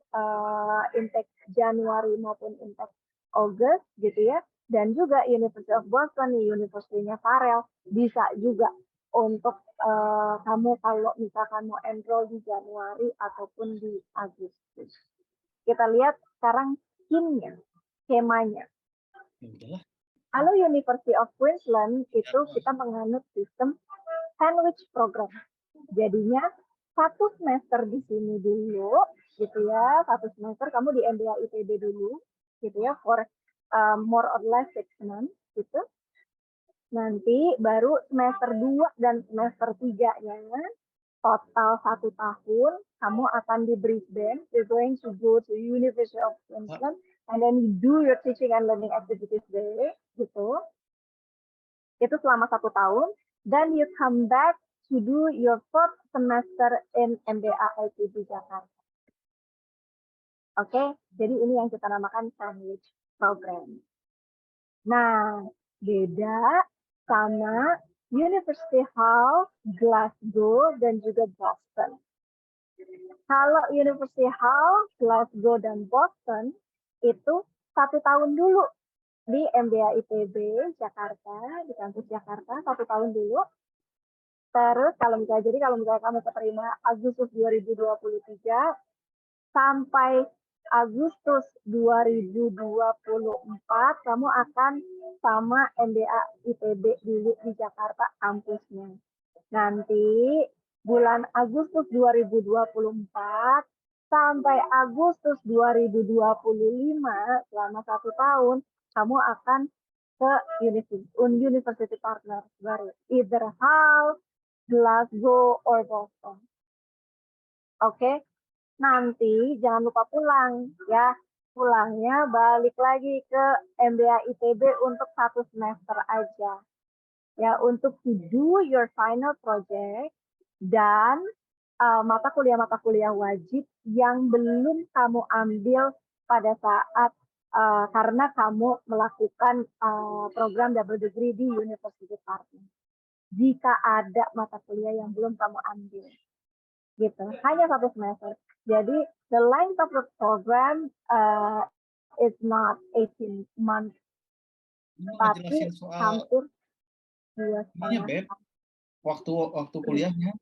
intake Januari maupun intake August gitu ya. Dan juga University of Boston, University-nya Farrell, bisa juga untuk kamu kalau misalkan mau enroll di Januari ataupun di Agustus. Kita lihat sekarang skemanya. Kalau University of Queensland itu kita menganut sistem sandwich program. Jadinya 1 semester di sini dulu, gitu ya. 1 semester kamu di MBA ITB dulu, gitu ya, for more or less 6 months, gitu. Nanti baru semester 2 dan semester 3-nya, total 1 tahun, kamu akan di Brisbane, you're going to go to University of Queensland, and then you do your teaching and learning activities there, gitu. Itu selama 1 tahun, then you come back to do your 4th semester in MBA ITB Jakarta. Oke, jadi ini yang kita namakan sandwich program. Nah, beda sama University Hall, Glasgow, dan juga Boston. Kalau University Hall, Glasgow, dan Boston itu 1 tahun dulu di MBA ITB Jakarta, di kampus Jakarta, 1 tahun dulu. Terus kalau misalnya kamu keterima Agustus 2023 sampai Agustus 2024 kamu akan sama MBA ITB dulu di Jakarta kampusnya. Nanti bulan Agustus 2024 sampai Agustus 2025 selama 1 tahun kamu akan ke university partner baru, either Hull, Glasgow, or Boston. Oke, nanti jangan lupa pulang ya. Pulangnya balik lagi ke MBA ITB untuk 1 semester aja. Ya, untuk to do your final project dan mata kuliah wajib yang belum kamu ambil pada saat karena kamu melakukan program double degree di University Partner. Jika ada mata kuliah yang belum kamu ambil, gitu, hanya 1 semester. Jadi the length of the program is not 18 months, tapi hampir 2,5 Beb, waktu kuliahnya.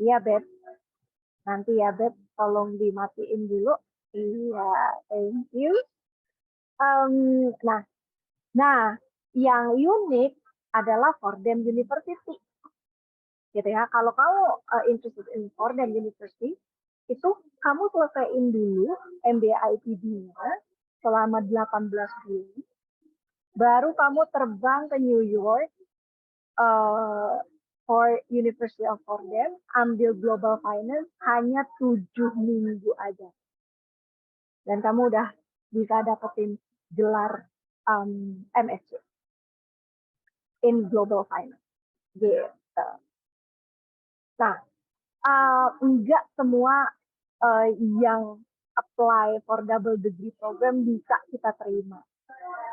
Iya, Beb. Nanti ya, Beb, tolong dimatiin dulu. Iya, thank you. Nah, yang unik adalah Fordham University. Gitu ya. Kalau kamu interested in Fordham University, itu kamu selesaiin dulu MBA ITB-nya selama 18 bulan. Baru kamu terbang ke New York for University of Fordham, ambil Global Finance hanya 7 minggu aja. dan kamu udah bisa dapetin gelar MSc in Global Finance. Gitu. Nah, enggak semua yang apply for double degree program bisa kita terima.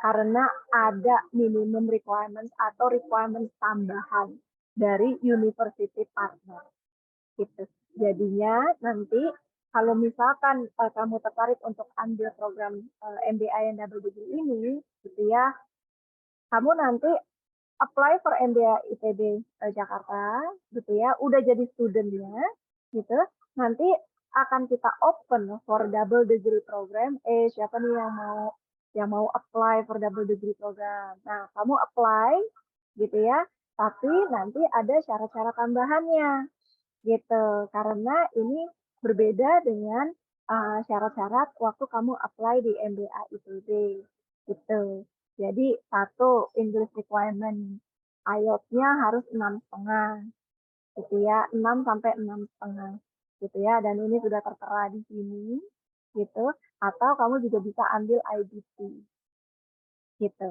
Karena ada minimum requirements atau requirements tambahan dari university partner. Gitu. Jadinya nanti kalau misalkan kamu tertarik untuk ambil program MBA yang double degree ini, gitu ya, kamu nanti apply for MBA ITB Jakarta, gitu ya, udah jadi studentnya, gitu. Nanti akan kita open for double degree program. Siapa nih yang mau apply for double degree program? Nah, kamu apply, gitu ya. Tapi nanti ada syarat-syarat tambahannya, gitu. Karena ini berbeda dengan syarat-syarat waktu kamu apply di MBA ITB, gitu. Jadi satu English requirement IELTS-nya harus 6,5, gitu ya, 6 sampai 6,5, gitu ya. Dan ini sudah tertera di sini, gitu. Atau kamu juga bisa ambil IBT, gitu.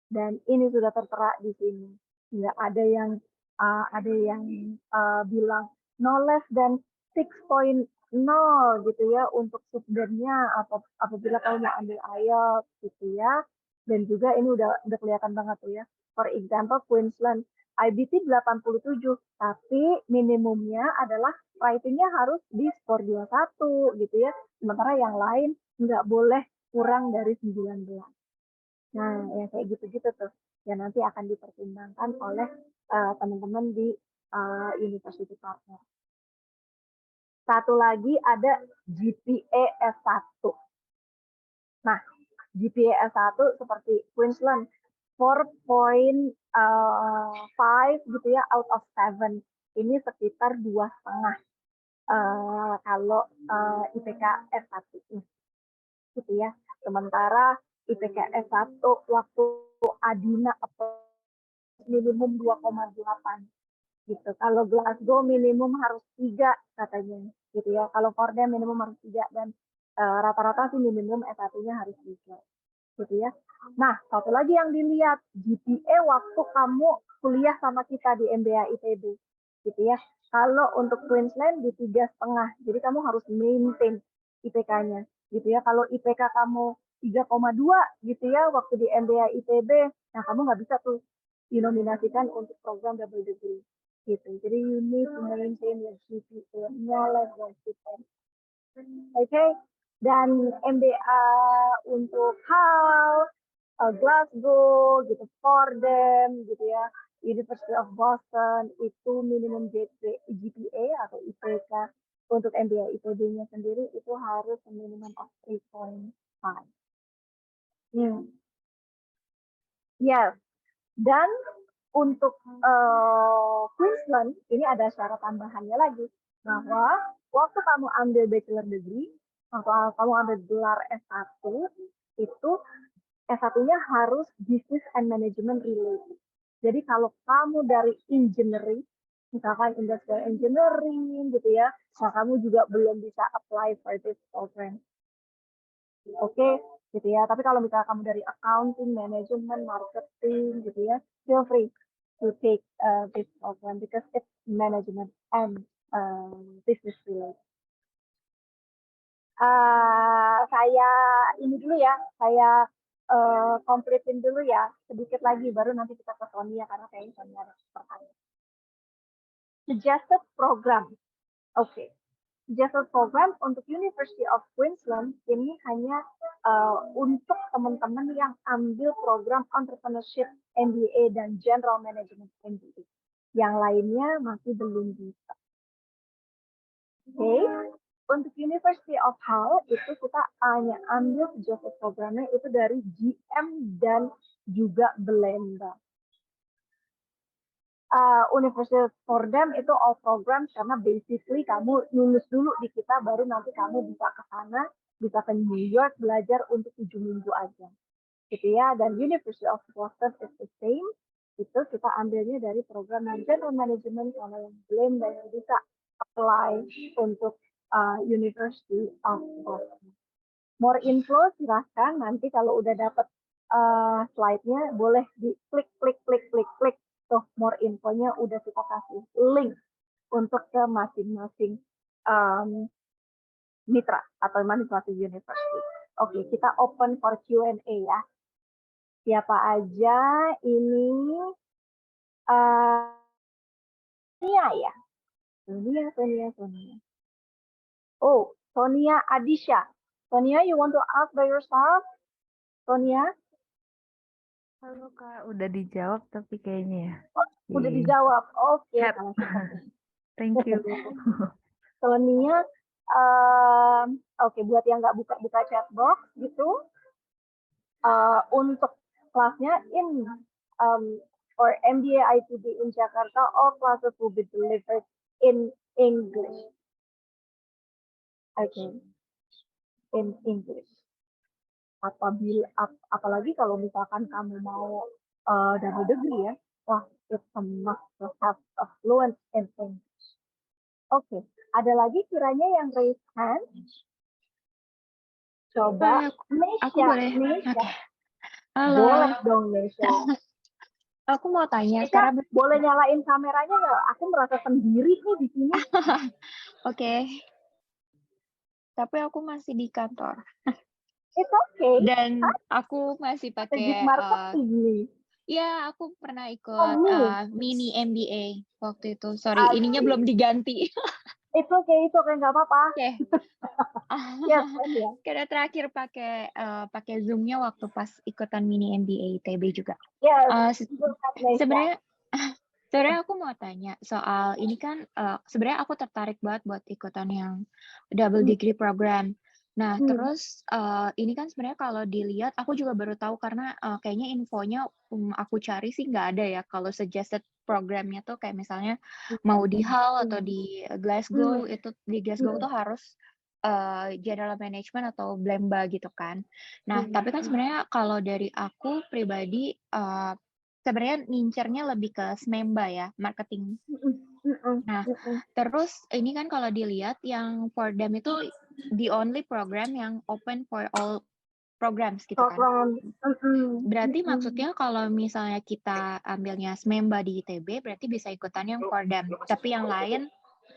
Dan ini sudah tertera di sini. Nggak ada yang bilang no less than 6.0 gitu ya untuk subdennya atau apabila kamu mau ambil IELTS gitu ya. Dan juga ini udah kelihatan banget tuh ya. For example Queensland IBT 87, tapi minimumnya adalah writing-nya harus di skor 21 gitu ya. Sementara yang lain nggak boleh kurang dari 19. Nah, ya kayak gitu-gitu tuh yang nanti akan dipertimbangkan oleh teman-teman di university partner. Satu lagi ada GPA S1. Nah, GPA S1 seperti Queensland 4.5 gitu ya out of 7. Ini sekitar 2,5 kalau IPK S1 gitu ya. Sementara IPK S1 waktu Adina minimum 2,8 gitu. Kalau Glasgow minimum harus 3 katanya gitu ya. Kalau Fordham minimum harus 3 dan rata-rata sih minimum S1-nya harus 3 gitu ya. Nah, satu lagi yang dilihat GPA waktu kamu kuliah sama kita di MBA ITB gitu ya. Kalau untuk Queensland di 3,5, jadi kamu harus maintain IPK-nya gitu ya. Kalau IPK kamu 3,2 gitu ya waktu di MBA ITB, nah kamu nggak bisa tuh dinominasikan untuk program double degree gitu. Jadi you need to maintain your GPA no less than 6. Oke. Dan MBA untuk Hull, Glasgow, gitu, Fordham, gitu ya, University of Boston itu minimum GPA atau IPK untuk MBA ITB-nya sendiri itu harus minimum of 3.5. Yes. Dan untuk Queensland ini ada syarat tambahannya lagi bahwa waktu kamu ambil bachelor degree atau kamu ambil gelar S1 itu S1-nya harus business and management related. Jadi kalau kamu dari engineering, misalkan industrial engineering gitu ya, nah kamu juga belum bisa apply for this program. Oke, gitu ya. Tapi kalau misalnya kamu dari accounting, management, marketing gitu ya, feel free to take this program because it's management and business related. Saya ini dulu ya, saya completein dulu ya, sedikit lagi baru nanti kita ke Sonia karena kayaknya Sonia ada pertanyaan. Suggested program, oke. Suggested program untuk University of Queensland ini hanya untuk teman-teman yang ambil program entrepreneurship MBA dan general management MBA. Yang lainnya masih belum bisa. Oke. Untuk University of Hull itu kita hanya ambil suggested programnya itu dari GM dan juga Belanda. University of Fordham itu all program karena basically kamu lulus dulu di kita baru nanti kamu bisa ke sana, bisa ke New York belajar untuk 7 minggu aja. Gitu ya. Dan University of Boston is the same. Itu kita ambilnya dari program general management karena yang Belanda yang bisa apply untuk University of Boston. more info silahkan nanti kalau udah dapet slide-nya boleh di klik tuh more infonya udah kita kasih link untuk ke masing-masing mitra atau masing-masing university. Oke, kita open for Q&A ya. Siapa aja ini Sonia ya? Sonia. Oh, Sonia Adisha. Sonia, you want to ask by yourself? Sonia? Halo Kak, udah dijawab tapi kayaknya ya. Udah Iya. dijawab. Oke, Chat. kalau gitu. Thank you. Sonia, oke, buat yang nggak buka chatbox gitu, untuk kelasnya for MBA ITB in Jakarta, all classes will be delivered in English. Okay, in English. Apalagi kalau misalkan kamu mau double degree ya, wah, it's a must to have a fluent in English. Oke, ada lagi kiranya yang raise hand? Coba, Aku boleh. Nesha. Oke. Halo. Boleh dong, Nesha. Aku mau tanya Nesha, karena boleh nyalain kameranya nggak? Aku merasa sendiri nih di sini. Oke. Tapi aku masih di kantor It's okay. dan aku masih Strategic pakai marketing nih. ya aku pernah ikut Oh, mini MBA waktu itu. Sorry, ininya belum diganti. It's okay, nggak apa-apa. Oke. Yes, ya. Karena terakhir pakai Zoom-nya waktu pas ikutan mini MBA ITB juga. Yes. Sebenarnya aku mau tanya soal ini kan sebenarnya aku tertarik banget buat ikutan yang double degree program. Nah, terus ini kan sebenarnya kalau dilihat aku juga baru tahu karena kayaknya infonya aku cari sih nggak ada ya kalau suggested programnya tuh kayak misalnya mau di Hull atau di Glasgow itu di Glasgow tuh harus general management atau Blemba gitu kan. Nah, tapi kan sebenarnya kalau dari aku pribadi sebenarnya ngincernya lebih ke SMEMBA ya, marketing. Nah, terus ini kan kalau dilihat yang for them itu the only program yang open for all programs gitu kan. Berarti maksudnya kalau misalnya kita ambilnya SMEMBA di ITB, berarti bisa ikutan yang for them. Tapi yang lain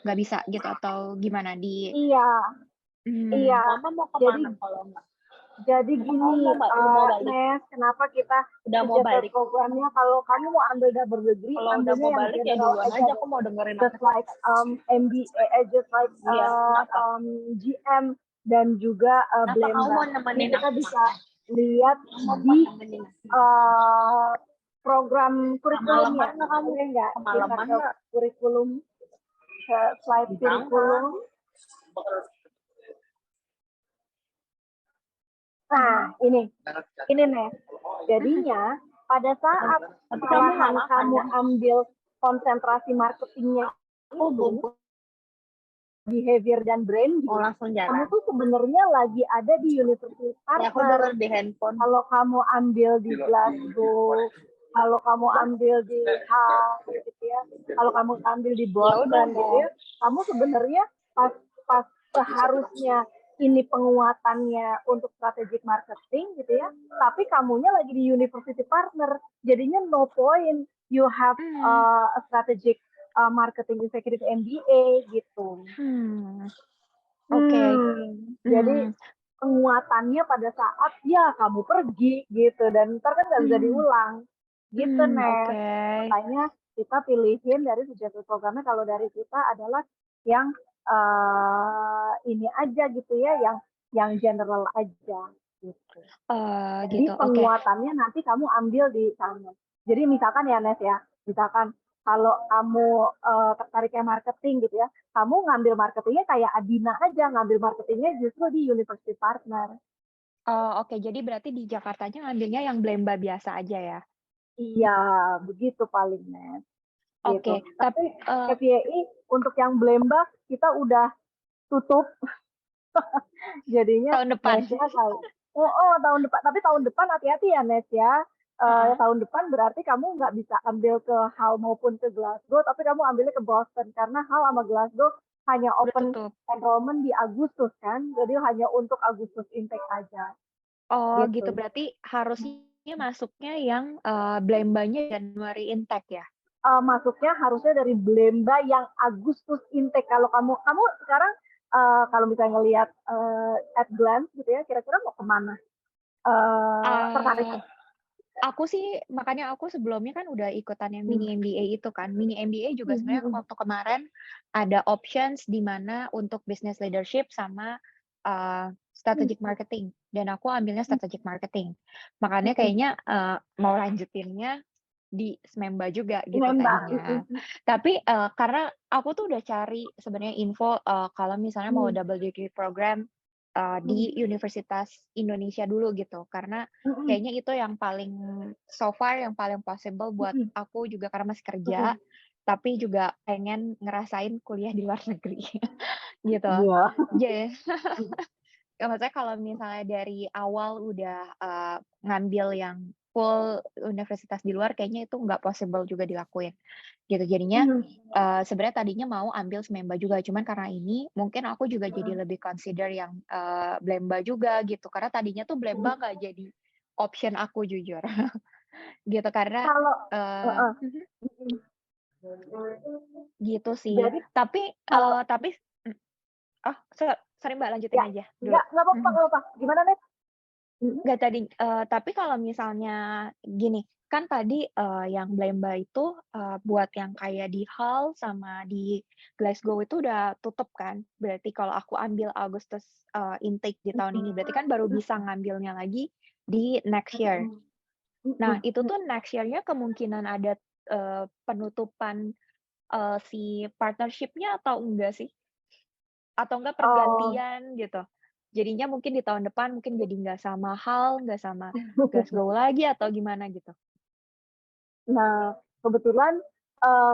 nggak bisa gitu atau gimana di? Iya. Mama mau kemana kalau enggak? Jadi gini, Nes, kenapa kita udah mau balik programnya kalau kamu mau ambil double degree, kalau udah mau balik ya duluan aja, aku mau dengerin just like MBA, just like GM dan juga Blemba. Kamu mau nemenin kita bisa lihat di program kurikulumnya. Kamu enggak? Kemalaman Kita ke kurikulum, ke slide kurikulum. Nah, ini nih. Jadinya pada saat kamu ambil konsentrasi marketingnya itu behavior dan branding, langsung jalan. kamu tuh sebenarnya lagi ada di universitas partner. Aku denger di handphone. Kalau kamu ambil di Glasgow, kalau kamu ambil di Hull, gitu ya, kalau kamu ambil di Boston, gitu ya, kamu sebenarnya pas seharusnya ini penguatannya untuk strategic marketing gitu ya, tapi kamunya lagi di university partner, jadinya no point you have a strategic marketing executive MBA gitu. Oke. Jadi penguatannya pada saat ya kamu pergi gitu, dan ntar kan nggak bisa diulang gitu, Nes. Makanya kita pilihin dari suggested programnya kalau dari kita adalah yang ini aja gitu ya, yang general aja gitu. Jadi penguatannya nanti kamu ambil di sana. Jadi misalkan ya, Nes ya, misalkan kalau kamu tertariknya marketing gitu ya, kamu ngambil marketingnya kayak Adina aja, ngambil marketingnya justru di university partner. Oke, jadi berarti di Jakartanya ngambilnya yang Blemba biasa aja ya? Iya, begitu paling, Nes. Oke, gitu. Tapi FYI untuk yang Blemba kita udah tutup. Jadinya tahun depan. Tahun depan. Tapi tahun depan hati-hati ya, Nes ya. Tahun depan berarti kamu nggak bisa ambil ke Hull maupun ke Glasgow, tapi kamu ambilnya ke Boston karena Hull sama Glasgow hanya Udah open tutup. enrollment di Agustus kan, jadi hanya untuk Agustus intake aja Oh gitu, gitu. berarti harusnya masuknya yang Blembanya Januari intake ya? Masuknya harusnya dari Blemba yang Agustus intake. Kalau kamu sekarang kalau misalnya ngelihat at glance gitu ya, kira-kira mau kemana? Tertarik? Aku sih, makanya aku sebelumnya kan udah ikutan yang mini MBA itu kan. Mini MBA juga sebenarnya waktu kemarin ada options di mana untuk business leadership sama strategic marketing. Dan aku ambilnya strategic marketing. Makanya kayaknya mau lanjutinnya di Smemba juga gitu Memba. tadinya. Tapi karena aku tuh udah cari sebenarnya info kalau misalnya mau double degree program di Universitas Indonesia dulu gitu, karena kayaknya itu yang paling so far yang paling possible buat aku juga karena masih kerja, tapi juga pengen ngerasain kuliah di luar negeri gitu. Iya. Jadi maksudnya kalau misalnya dari awal udah ngambil yang full universitas di luar, kayaknya itu nggak possible juga dilakuin gitu. Jadinya sebenarnya tadinya mau ambil Smemba juga, cuman karena ini mungkin aku juga jadi lebih consider yang Blemba juga gitu, karena tadinya tuh Blemba nggak jadi option aku jujur gitu, karena Kalau gitu sih. jadi Tapi kalau sorry Mbak, lanjutin ya aja dulu. nggak apa-apa. Gimana Net? Nggak tadi, tapi kalau misalnya gini, kan tadi yang Blemba itu buat yang kayak di Hull sama di Glasgow itu udah tutup kan. Berarti kalau aku ambil Agustus intake di tahun ini, berarti kan baru bisa ngambilnya lagi di next year. Nah, itu tuh next year-nya kemungkinan ada penutupan si partnership-nya atau enggak sih? Atau enggak pergantian gitu? Jadinya mungkin di tahun depan mungkin jadi nggak sama Hull, nggak sama Glasgow lagi atau gimana gitu? Nah, kebetulan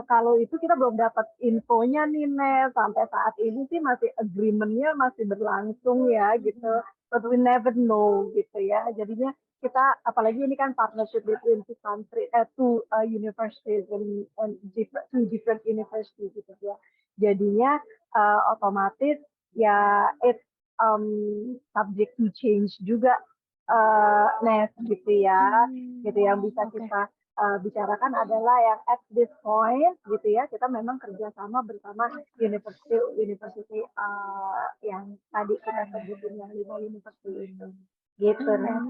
kalau itu kita belum dapat infonya nih, Net. Sampai saat ini sih masih agreement-nya masih berlangsung ya gitu. But we never know gitu ya. Jadinya kita apalagi ini kan partnership between two universities and two different universities gitu ya. Jadinya otomatis ya it's subject to change juga Net gitu ya. Gitu yang bisa Oke. kita bicarakan adalah yang at this point gitu ya, kita memang kerjasama bersama university yang tadi kita sebutin yang 5 university itu gitu Net.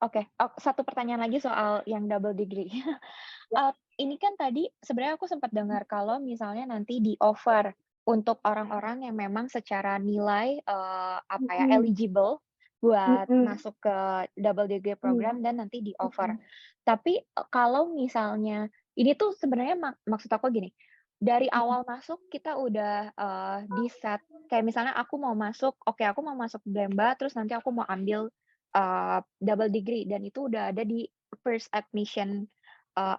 Oke. Satu pertanyaan lagi soal yang double degree. Ini kan tadi sebenarnya aku sempat dengar kalau misalnya nanti di offer untuk orang-orang yang memang secara nilai eligible buat masuk ke double degree program dan nanti di offer. Tapi kalau misalnya ini tuh sebenarnya maksud aku gini, dari awal masuk kita udah di set kayak misalnya aku mau masuk Blemba terus nanti aku mau ambil double degree dan itu udah ada di first admission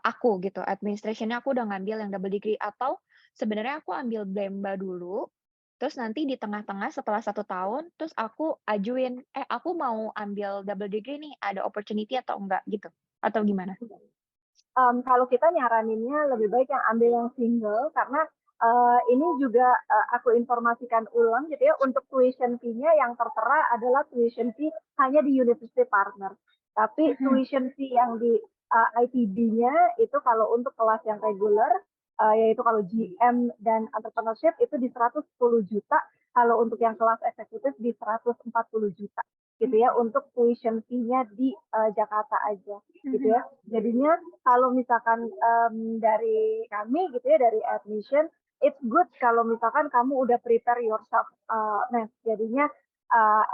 aku gitu, administration-nya aku udah ngambil yang double degree atau sebenarnya aku ambil Blemba dulu, terus nanti di tengah-tengah setelah 1 tahun, terus aku ajuin, aku mau ambil double degree nih, ada opportunity atau enggak gitu, atau gimana? Kalau kita nyaraninnya lebih baik yang ambil yang single karena ini juga aku informasikan ulang gitu ya, untuk tuition fee-nya yang tertera adalah tuition fee hanya di university partner. Tapi tuition fee yang di ITB-nya itu kalau untuk kelas yang reguler yaitu kalau GM dan entrepreneurship itu di 110 juta, kalau untuk yang kelas eksekutif di 140 juta gitu ya untuk tuition fee-nya di Jakarta aja gitu ya. Jadinya kalau misalkan dari kami gitu ya dari admission, it's good kalau misalkan kamu udah prepare yourself, jadinya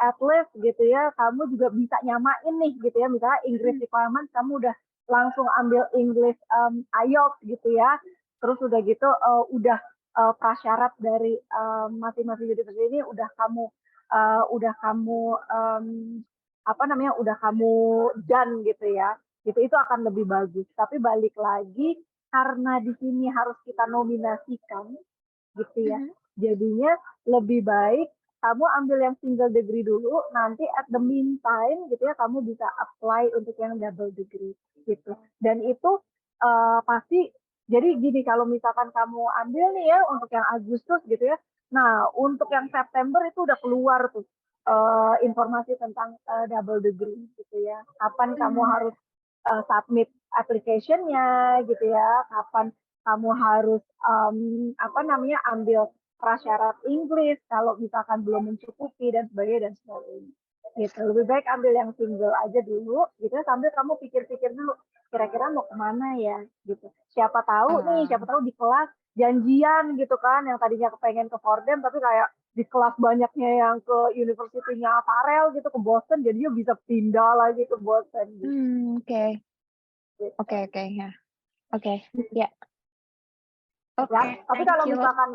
at least gitu ya kamu juga bisa nyamain nih gitu ya, misalnya English requirement kamu udah langsung ambil English IELTS gitu ya, terus udah gitu udah prasyarat dari masing-masing universitas ini udah kamu udah kamu done gitu ya, itu akan lebih bagus. Tapi balik lagi karena di sini harus kita nominasikan gitu ya, jadinya lebih baik kamu ambil yang single degree dulu, nanti at the meantime gitu ya kamu bisa apply untuk yang double degree gitu. Dan itu pasti jadi gini, kalau misalkan kamu ambil nih ya untuk yang Agustus gitu ya, Nah, untuk yang September itu udah keluar tuh informasi tentang double degree gitu ya. Kapan kamu harus submit application-nya gitu ya. Kapan kamu harus ambil prasyarat Inggris kalau misalkan belum mencukupi dan sebagainya dan sebagainya. Gitu. Lebih baik ambil yang single aja dulu gitu ya, sambil kamu pikir-pikir dulu kira-kira mau kemana ya gitu. Siapa tahu di kelas janjian gitu kan yang tadinya kepengen ke Fordham tapi kayak di kelas banyaknya yang ke universitinya Farrell gitu ke Boston jadinya bisa pindah lagi ke Boston gitu. Oke. Gitu. Oke, ya. Oke, ya. Oke, Ya, tapi thank kalau you. misalkan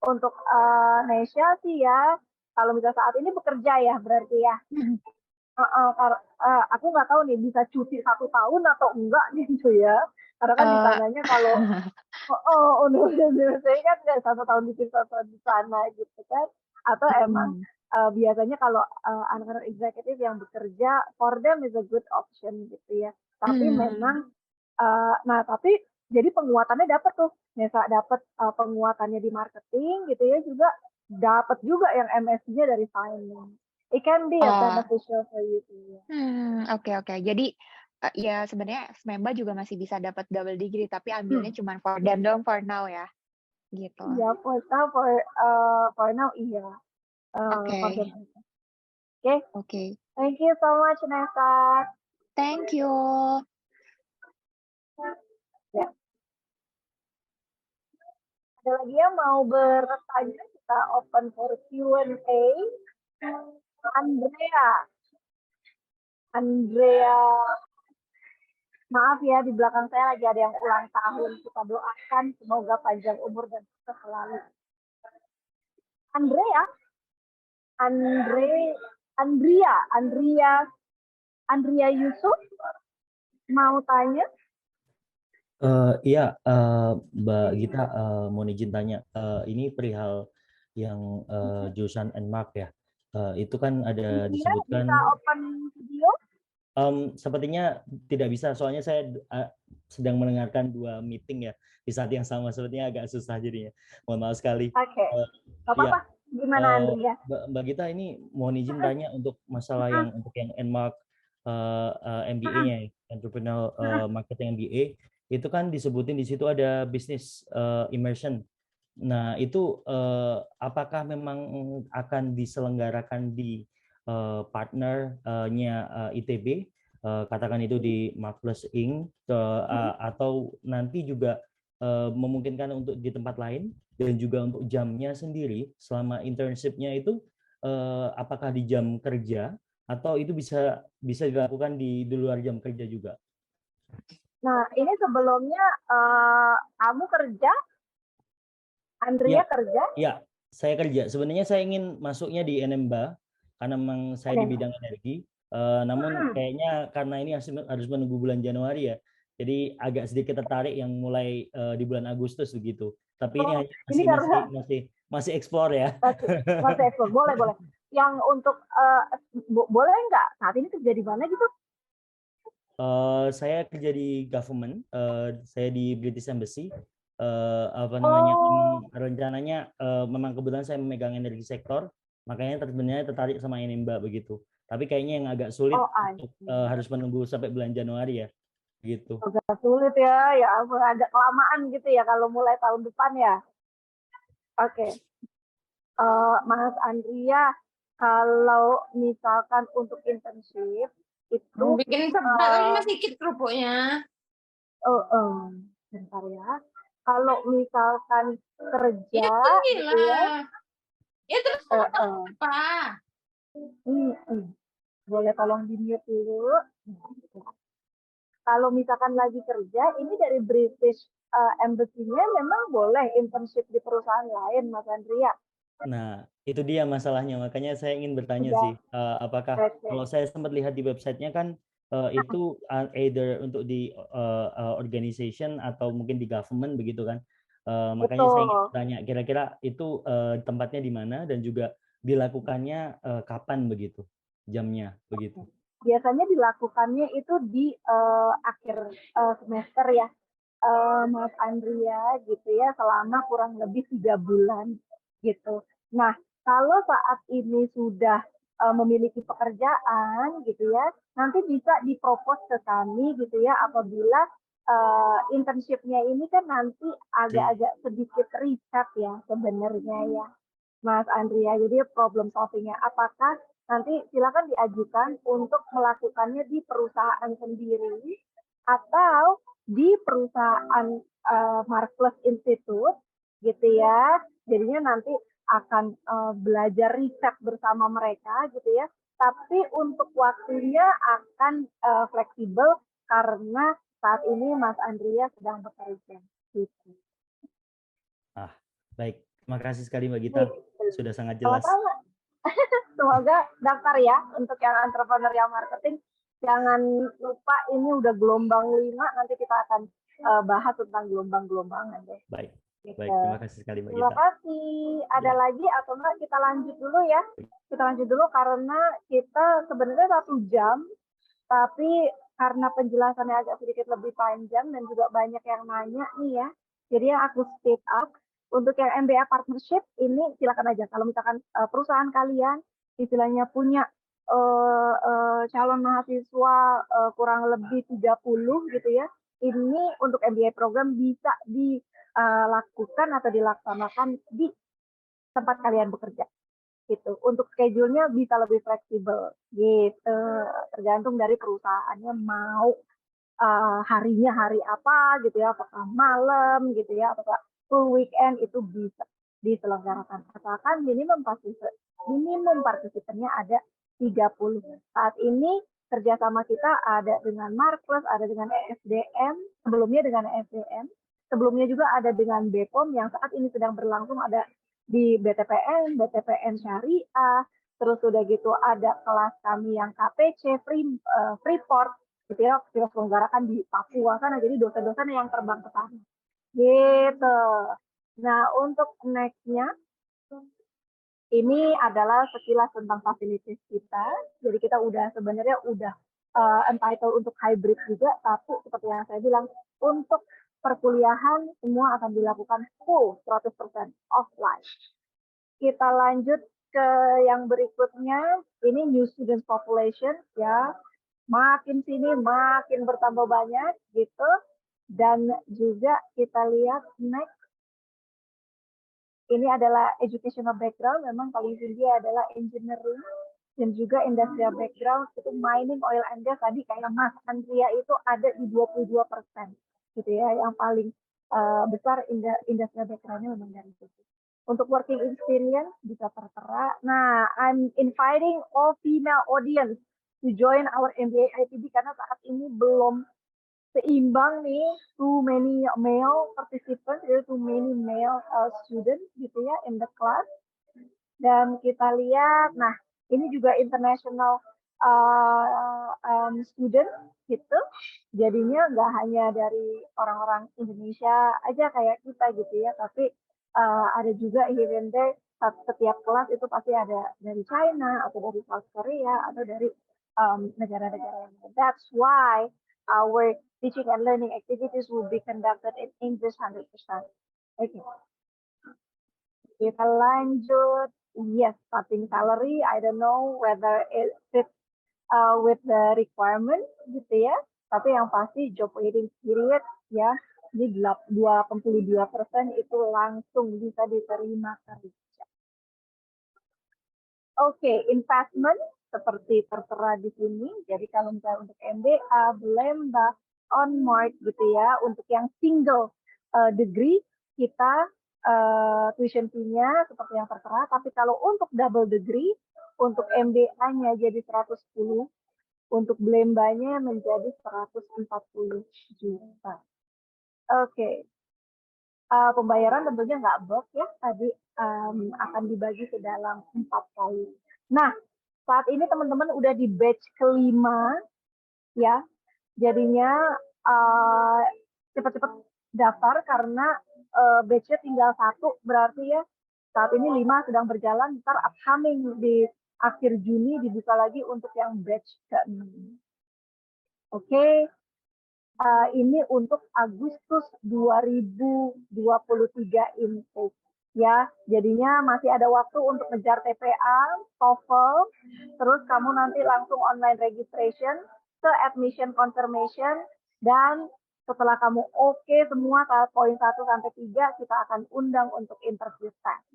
untuk Nesha sih ya, kalau misalnya saat ini bekerja ya berarti ya. Aku nggak tahu nih bisa cuti 1 tahun atau enggak gitu ya. Karena kan Eh, ditanyanya kalau universitas kan nggak 1 tahun di sini 1 tahun di sana gitu kan. Atau emang biasanya kalau anak-anak eksekutif yang bekerja, for them is a good option gitu ya. Tapi memang, tapi jadi penguatannya dapat tuh, misal dapat penguatannya di marketing gitu ya, juga dapat juga yang MSc-nya dari finance. It can be beneficial for you too. Oke. Jadi ya sebenarnya Smemba juga masih bisa dapat double degree tapi ambilnya cuma for them dong for now ya. Gitu. Iya, for now iya. Oke. For them. Okay. Oke. Thank you so much, Nessa. Thank you. Ya. Ada lagi yang mau bertanya? Kita open for Q&A. Andrea, maaf ya di belakang saya lagi ada yang ulang tahun. Kita doakan semoga panjang umur dan sukses selalu. Andrea Yusuf mau tanya? Iya, Mbak Gita, mohon izin tanya. Ini perihal yang jurusan NMARK ya. Itu kan ada disebutkan. Bisa open video? Sepertinya tidak bisa, soalnya saya sedang mendengarkan 2 meeting ya di saat yang sama. Sepertinya agak susah jadinya. Mohon maaf sekali. Oke, nggak apa-apa. Gimana Andrea? Mbak Gita, ini mohon izin tanya untuk masalah yang NMARK MBA-nya, Entrepreneurial Marketing MBA. Itu kan disebutin di situ ada business immersion. Nah, itu apakah memang akan diselenggarakan di partnernya ITB, katakan itu di Marvelous Inc, atau nanti juga memungkinkan untuk di tempat lain, dan juga untuk jamnya sendiri selama internship-nya itu apakah di jam kerja atau itu bisa dilakukan di luar jam kerja juga? Nah, ini sebelumnya kamu kerja? Andrea kerja? Iya, saya kerja. Sebenarnya saya ingin masuknya di NMBA karena memang saya di bidang energi. Namun kayaknya karena ini harus menunggu bulan Januari ya. Jadi agak sedikit tertarik yang mulai di bulan Agustus begitu. Tapi ini masih explore ya. Masih explore, boleh. Yang untuk boleh nggak saat ini kerja di mana gitu? Saya kerja di government. Saya di British Embassy. Rencananya memang kebetulan saya memegang energi sektor, makanya sebenarnya tertarik sama NMBA begitu. Tapi kayaknya yang agak sulit untuk harus menunggu sampai bulan Januari ya, gitu. Agak sulit ya agak kelamaan gitu ya kalau mulai tahun depan ya. Oke. Mas Andrea, kalau misalkan untuk internship itu bikin tebal sedikit kerupuknya. Bentar ya. Kalau misalkan kerja gitu ya. Ya terus apa? Boleh tolong di-mute dulu. Kalau misalkan lagi kerja, ini dari British Embassy-nya memang boleh internship di perusahaan lain, Mas Andrea. Nah, itu dia masalahnya. Makanya saya ingin bertanya sih, apakah kalau saya sempat lihat di websitenya kan itu either untuk di organization atau mungkin di government begitu kan. Makanya saya ingin bertanya, kira-kira itu tempatnya di mana dan juga dilakukannya kapan begitu, jamnya begitu. Biasanya dilakukannya itu di akhir semester ya, Mas Andrea gitu ya, selama kurang lebih 3 bulan. gitu. Nah, kalau saat ini sudah memiliki pekerjaan gitu ya, nanti bisa dipropos ke kami gitu ya apabila internship-nya ini kan nanti agak-agak sedikit riset ya sebenarnya ya, Mas Andrea. Jadi problem solving-nya apakah nanti silakan diajukan untuk melakukannya di perusahaan sendiri atau di perusahaan Marvelous Institute gitu ya. Jadinya nanti akan belajar riset bersama mereka gitu ya. Tapi untuk waktunya akan fleksibel karena saat ini Mas Andrea sedang bekerja. Gitu. Baik, terima kasih sekali Mbak Gita. Sudah sangat jelas. Sama-sama. Semoga daftar ya untuk yang entrepreneurial marketing. Jangan lupa ini udah gelombang 5, nanti kita akan bahas tentang gelombang-gelombangan deh. Baik, Gitu. baik, terima kasih sekali Mbak Terima Gita. kasih. Ada Ya. lagi atau enggak kita lanjut dulu ya? Kita lanjut dulu karena kita sebenarnya 1 jam, tapi karena penjelasannya agak sedikit lebih panjang dan juga banyak yang nanya nih ya. Jadi yang aku speed up. Untuk yang MBA partnership ini silakan aja. Kalau misalkan perusahaan kalian istilahnya punya calon mahasiswa kurang lebih 30 gitu ya. Ini untuk MBA program bisa dilakukan atau dilaksanakan di tempat kalian bekerja. Gitu. Untuk schedule-nya bisa lebih fleksibel gitu. Tergantung dari perusahaannya mau harinya hari apa gitu ya, apakah malam gitu ya, apakah full weekend itu bisa diselenggarakan. Asalkan minimum partisipannya ada 30. Saat ini kerjasama kita ada dengan Marvelous, ada dengan ESDM, sebelumnya dengan ESDM, sebelumnya juga ada dengan BPOM yang saat ini sedang berlangsung ada di BTPN Syariah, terus udah gitu ada kelas kami yang KPC, Freeport, gitu ya, kita selenggarakan di Papua sana, jadi dosen-dosen yang terbang ke sana. Gitu. Nah, untuk next-nya, ini adalah sekilas tentang fasilitas kita. Jadi kita sebenarnya udah entitled untuk hybrid juga, tapi seperti yang saya bilang, untuk perkuliahan semua akan dilakukan full 100% offline. Kita lanjut ke yang berikutnya, ini new student population ya. Makin sini makin bertambah banyak gitu. Dan juga kita lihat next, ini adalah educational background, memang paling tinggi adalah engineering dan juga industrial background, itu mining, oil and gas, tadi kayak Mas Andrea itu ada di 22% gitu ya, yang paling besar industrial background-nya memang dari situ. Untuk working experience bisa tertera. Nah, I'm inviting all female audience to join our MBA ITB karena saat ini belum seimbang nih, too many male participants, too many male students gitu ya in the class. Dan kita lihat, nah ini juga international student gitu, jadinya nggak hanya dari orang-orang Indonesia aja kayak kita gitu ya, tapi ada juga here and there, setiap kelas itu pasti ada dari China atau dari South Korea atau dari negara-negara yang lain. That's why our teaching and learning activities will be conducted in English 100%. Okay. Kita lanjut. Yes, starting salary. I don't know whether it fits with the requirement gitu ya. Tapi yang pasti job waiting period ya, ini 22% itu langsung bisa diterima kerja. Oke, investment seperti tertera di sini. Jadi kalau misalnya untuk MBA, Belemba, Onmark gitu ya, untuk yang single degree kita tuition fee-nya seperti yang tertera. Tapi kalau untuk double degree, untuk MBA-nya jadi 110, untuk Belembanya menjadi 140 juta. Oke. Pembayaran tentunya nggak bulk ya, tadi akan dibagi ke dalam 4 kali. Nah, saat ini teman-teman udah di batch kelima ya, jadinya cepat-cepat daftar karena batch-nya tinggal 1, berarti ya saat ini 5 sedang berjalan, ntar upcoming di akhir Juni dibuka lagi untuk yang batch ke-6. Oke. Ini untuk Agustus 2023 intake. Ya, jadinya masih ada waktu untuk ngejar TPA, TOEFL, terus kamu nanti langsung online registration ke admission confirmation, dan setelah kamu oke semua poin 1 sampai 3, kita akan undang untuk interview test.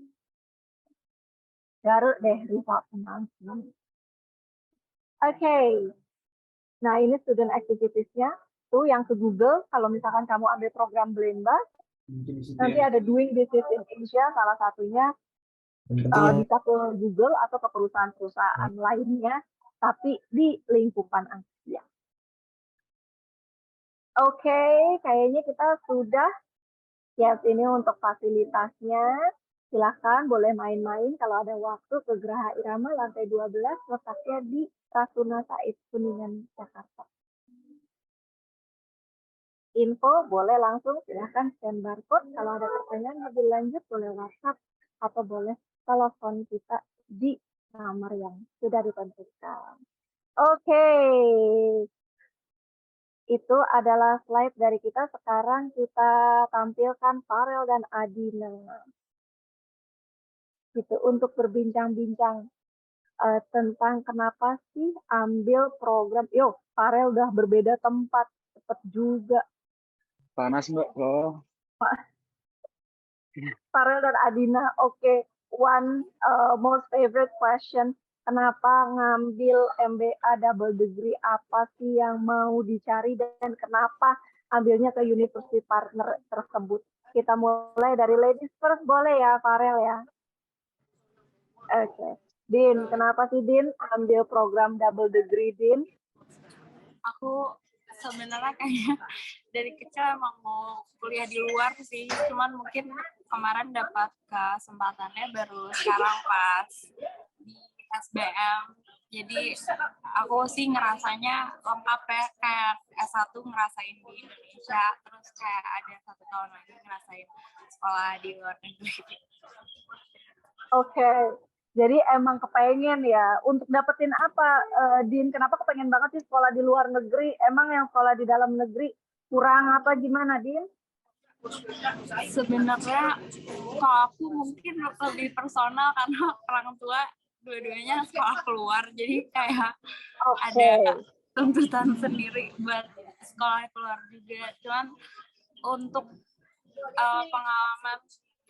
Garuk deh result announcement. Oke. Nah, ini student activities-nya. Tuh yang ke Google, kalau misalkan kamu ambil program Blendbus, nanti ada doing business in Asia, salah satunya bisa ke Google atau ke perusahaan-perusahaan lainnya, tapi di lingkupan Asia. Oke, kayaknya kita sudah. Yes, ini untuk fasilitasnya. Silahkan boleh main-main kalau ada waktu ke Geraha Irama lantai 12, letaknya di Rasuna Said, Kuningan, Jakarta. Info boleh langsung silahkan scan barcode. Kalau ada pertanyaan lebih lanjut boleh WhatsApp atau boleh telepon kita di nomor yang sudah ditentukan. Oke. Itu adalah slide dari kita. Sekarang kita tampilkan Farel dan Adina. Gitu, untuk berbincang-bincang tentang kenapa sih ambil program. Yo, Farel udah berbeda tempat, cepet juga. Panas Mbak. Oh. Farel dan Adina, oke. One most favorite question, kenapa ngambil MBA double degree, apa sih yang mau dicari dan kenapa ambilnya ke university partner tersebut? Kita mulai dari ladies first, boleh ya Farel ya? Oke. Din, kenapa sih Din ambil program double degree, Din? Aku sebenarnya kayaknya dari kecil emang mau kuliah di luar sih, cuman mungkin kemarin dapat kesempatannya baru sekarang pas di SBM. Jadi aku sih ngerasanya lengkap ya, kayak S1 ngerasain di Indonesia, terus kayak ada 1 tahun lagi ngerasain sekolah di luar negeri. Oke. Jadi emang kepengen ya, untuk dapetin apa, Din? Kenapa kepengen banget sih sekolah di luar negeri? Emang yang sekolah di dalam negeri kurang apa gimana, Din? Sebenarnya kalau aku mungkin lebih personal karena orang tua dua-duanya sekolah keluar, jadi kayak ada tuntutan sendiri buat sekolah keluar juga. Cuman untuk pengalaman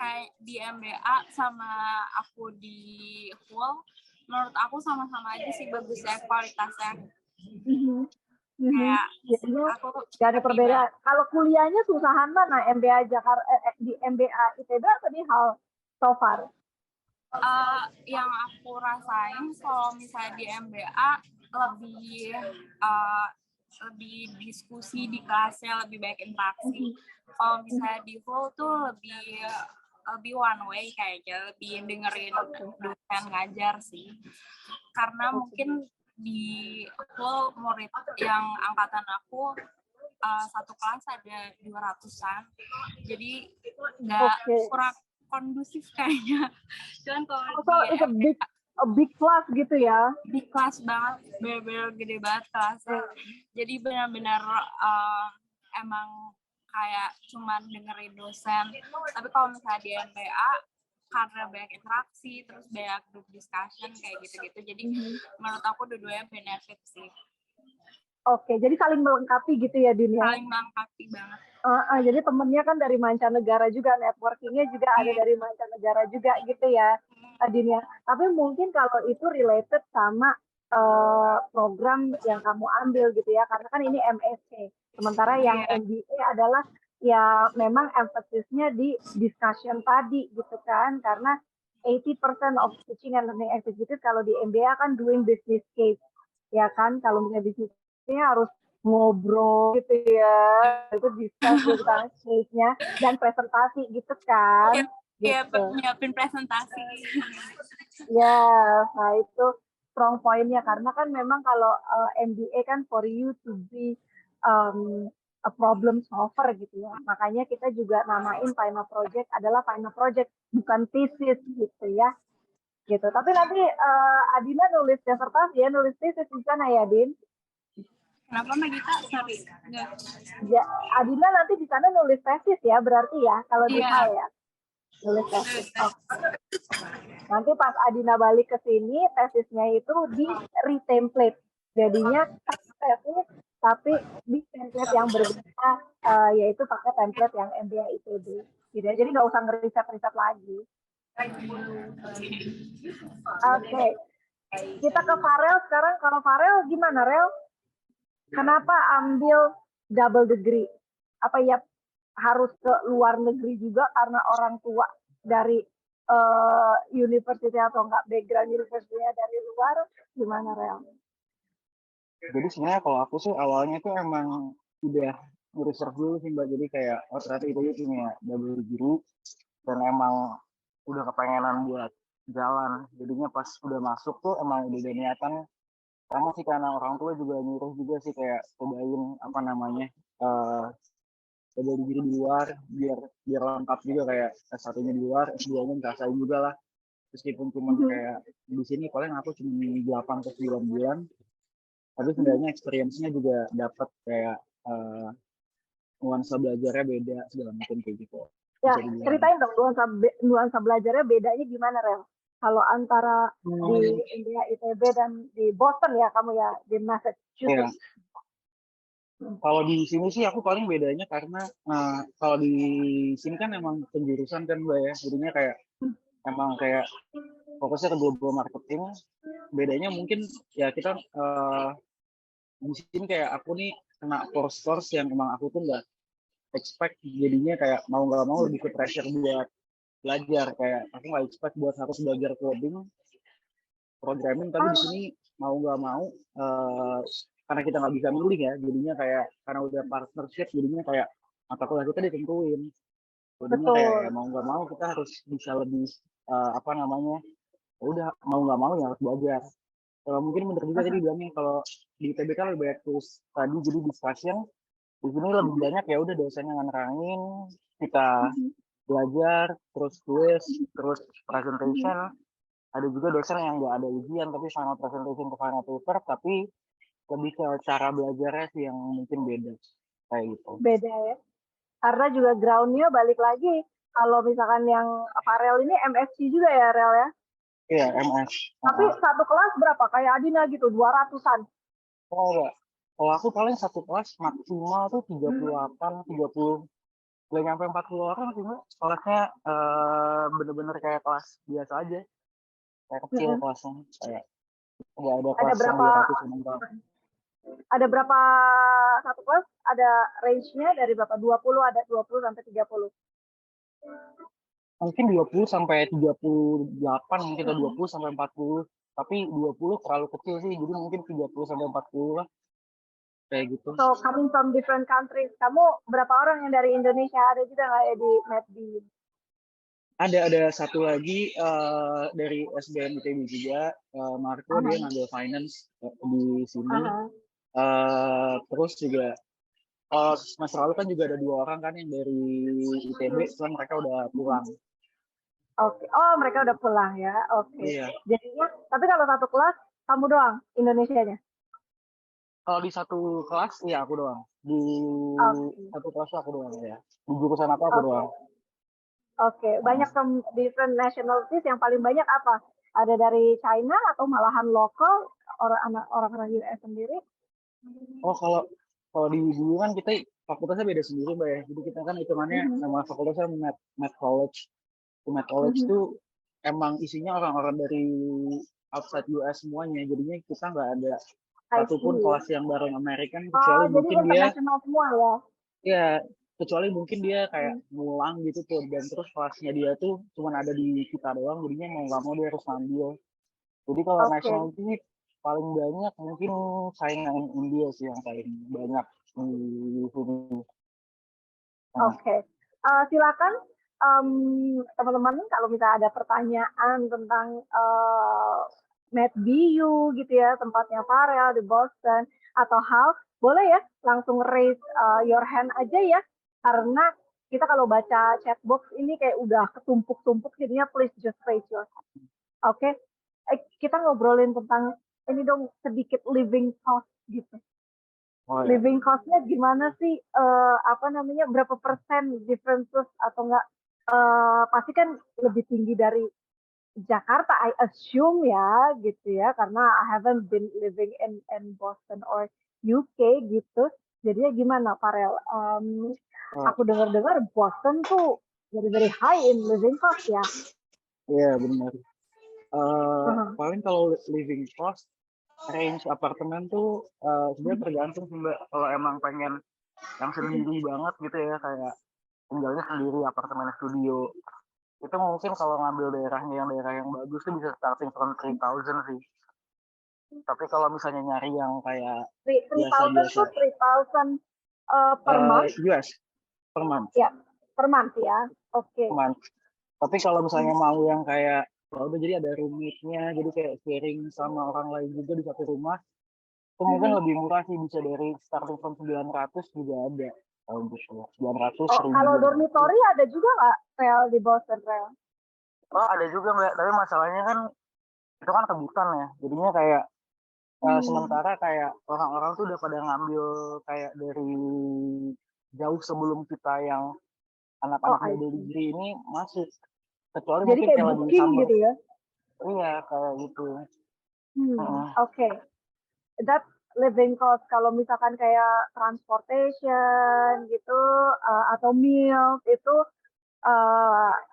kayak di MBA sama aku di Hull, menurut aku sama-sama aja sih bagusnya kualitasnya. Kayak aku gak ada perbedaan. Kalau kuliahnya susahan mana? MBA Jakarta di MBA ITB atau di Hull so far? Yang aku rasain kalau misalnya di MBA lebih diskusi di kelasnya, lebih banyak interaksi. Kalau misalnya di Hull tuh lebih one way kayaknya, lebih dengerin dosen ngajar sih. Karena mungkin di Hull murid yang angkatan aku satu kelas ada 200-an, jadi kurang kondusif kayaknya. Cuman kalau di big class gitu ya? Big class banget, bener-bener gede banget kelasnya. Jadi benar-benar emang kayak cuman dengerin dosen. Tapi kalau misalnya di MBA, karena banyak interaksi, terus banyak group discussion kayak gitu-gitu. Jadi menurut aku dua-duanya benefit sih. Oke, jadi saling melengkapi gitu ya, Din ya? Saling melengkapi banget. Jadi temennya kan dari mancanegara juga, networkingnya juga ada dari mancanegara juga gitu ya, Din ya. Tapi mungkin kalau itu related sama program yang kamu ambil gitu ya, karena kan ini MSc. Sementara yang MBA adalah ya memang emphasisnya di discussion tadi gitu kan, karena 80% of teaching and learning activities kalau di MBA kan doing business case, ya kan, kalau misalnya bisnisnya harus ngobrol gitu ya, itu discuss tentang case-nya dan presentasi gitu kan. Iya, nyiapin presentasi. Ya, nah itu strong point-nya, karena kan memang kalau MBA kan for you to be a problem solver gitu ya. Makanya kita juga namain final project adalah final project, bukan thesis gitu ya. Gitu. Tapi nanti Adina nulis disertasi ya, nulis thesis di sana ya, Din? Kenapa Mbak Gita? Sorry. Ya, Adina nanti di sana nulis tesis ya, berarti ya, kalau di hal ya. Nulis tesis. Nanti pas Adina balik ke sini, tesisnya itu di retemplate. Jadinya tesis, tapi di template yang berbeda, yaitu pakai template yang MBA ITB. Gitu. Jadi nggak usah ngeriset-riset lagi. Oke. Kita ke Farel sekarang. Kalau Farel gimana, Rel? Kenapa ambil double degree? Apa ya harus ke luar negeri juga karena orang tua dari university atau enggak background universitinya dari luar? Gimana, Rel? Jadi sebenarnya kalau aku sih awalnya tuh emang udah research dulu sih Mbak. Jadi kayak ternyata itu punya double degree dan emang udah kepengenan buat jalan. Jadinya pas udah masuk tuh emang udah ada niatan. Sama sih karena orang tua juga nyuruh juga sih kayak cobain apa namanya double degree di luar biar lengkap juga kayak S1-nya di luar, S2-nya ngerasain juga lah. Meskipun cuma kayak di sini paling aku cuma 8 ke 9 bulan. Tapi sebenarnya experience-nya juga dapat kayak nuansa belajarnya beda segala macam kayak gitu. Ya, ceritain dong nuansa belajarnya bedanya gimana, Rel? Kalau antara di India ITB dan di Boston ya kamu ya di Massachusetts. Ya. Kalau di sini sih aku paling bedanya karena kalau di sini kan emang penjurusan kan Mbak ya, jadinya kayak emang kayak fokusnya ke global marketing. Bedanya mungkin ya kita di sini kayak aku nih kena course yang emang aku tuh nggak expect, jadinya kayak mau nggak mau lebih ke pressure buat belajar. Kayak aku nggak expect buat harus belajar coding, programming, tapi di sini mau nggak mau karena kita nggak bisa milih ya, jadinya kayak karena udah partnership, jadinya kayak mata kuliah kita ditentuin. Jadinya kayak mau nggak mau kita harus bisa lebih apa namanya, udah mau nggak mau ya harus belajar. Kalau mungkin bener juga tadi bilangnya kalau di ITB kan lebih banyak tools tadi, jadi discussion. Di sini lebih banyak ya udah dosennya ngerangin, kita belajar, terus tulis, terus presentation. Ada juga dosen yang nggak ada ujian tapi sama presentation ke final paper, tapi lebih ke cara belajarnya sih yang mungkin beda kayak gitu. Beda ya, karena juga groundnya balik lagi. Kalau misalkan yang Farel ini MSc juga ya, Rel ya? Iya, MS. Tapi satu kelas berapa? Kayak Adina gitu, 200-an? Oh enggak. Kalau aku paling satu kelas maksimal tuh 38, 30. Nggak nyampe 40 orang sih Mbak. Kelasnya bener-bener kayak kelas biasa aja. Kayak kecil kelasnya. Kayak nggak ada kelas yang 200 enggak. Ada berapa satu kelas? Ada range-nya dari berapa? 20, ada 20 sampai 30. Mungkin 20 sampai 38, mungkin atau 20 sampai 40. Tapi 20 terlalu kecil sih, jadi mungkin 30 sampai 40 lah. Kayak gitu. So, coming from different countries. Kamu berapa orang yang dari Indonesia? Ada juga nggak ya di MedD? Ada satu lagi dari SBM ITB juga, Marco, dia ngambil finance di sini. Terus juga semester lalu kan juga ada 2 orang kan yang dari ITB, cuman mereka udah pulang. Oke. Oh, mereka udah pulang ya. Oke. Iya. Jadinya, tapi kalau satu kelas kamu doang Indonesianya? Kalau di satu kelas ya aku doang. Di satu kelas aku doang ya. Di jurusan aku doang. Oke. Banyak from different nationalities, yang paling banyak apa? Ada dari China atau malahan lokal orang-orang US sendiri? Oh, kalau di dulu kan kita fakultasnya beda sendiri Mbak ya. Jadi kita kan hitungannya nama fakultasnya Med College. Med College itu emang isinya orang-orang dari outside US semuanya. Jadinya kita nggak ada satupun kelas yang bareng American, kecuali mungkin dia semua ya. Ya, kecuali mungkin dia kayak ngulang gitu tuh, dan terus kelasnya dia tuh cuma ada di kita doang, jadinya mau nggak mau dia harus ngambil. Jadi kalau nationality paling banyak mungkin China dan India sih yang paling banyak di sini. Oke. Silakan teman-teman kalau misalnya ada pertanyaan tentang MedBU gitu ya, tempatnya Farel di Boston atau hal, boleh ya langsung raise your hand aja ya, karena kita kalau baca chat box ini kayak udah ketumpuk-tumpuk, jadinya please just raise your hand. Oke. Kita ngobrolin tentang ini dong, sedikit living cost gitu. Living cost-nya gimana sih, berapa persen differences atau enggak pasti kan lebih tinggi dari Jakarta, I assume ya, gitu ya, karena I haven't been living in Boston or UK gitu. Jadinya gimana, Farel? Oh, Aku dengar-dengar Boston tuh very high in living cost ya. iya benar. Paling kalau living cost, range apartemen tuh sebenarnya tergantung sih Mbak. Kalau emang pengen yang sendiri banget gitu ya, kayak tinggalnya sendiri, apartemen studio, itu mungkin kalau ngambil daerah yang bagus tuh bisa starting from 3,000 sih. Tapi kalau misalnya nyari yang kayak 3,000 biasa-biasa, tuh 3,000 per month? US per month. Ya, per month ya. Oke. Per month. Tapi kalau misalnya mau yang kayak ya udah jadi ada roommate-nya, jadi kayak sharing sama orang lain juga di satu rumah, itu mungkin lebih murah sih, bisa dari starting from 900 juga ada. Kalau gitu 900, Oh, kalau 1.200. dormitory ada juga nggak, Rel, di Boston, Rel? Oh ada juga Mbak, tapi masalahnya kan itu kan kebutuhan ya, jadinya kayak sementara kayak orang-orang tuh udah pada ngambil kayak dari jauh sebelum kita yang anak-anak I double see. degree ini masuk, kecuali Jadi mungkin kayak kayak lagi booking summer. gitu ya? Iya kayak gitu. Oke. That living cost, kalau misalkan kayak transportation gitu atau meals itu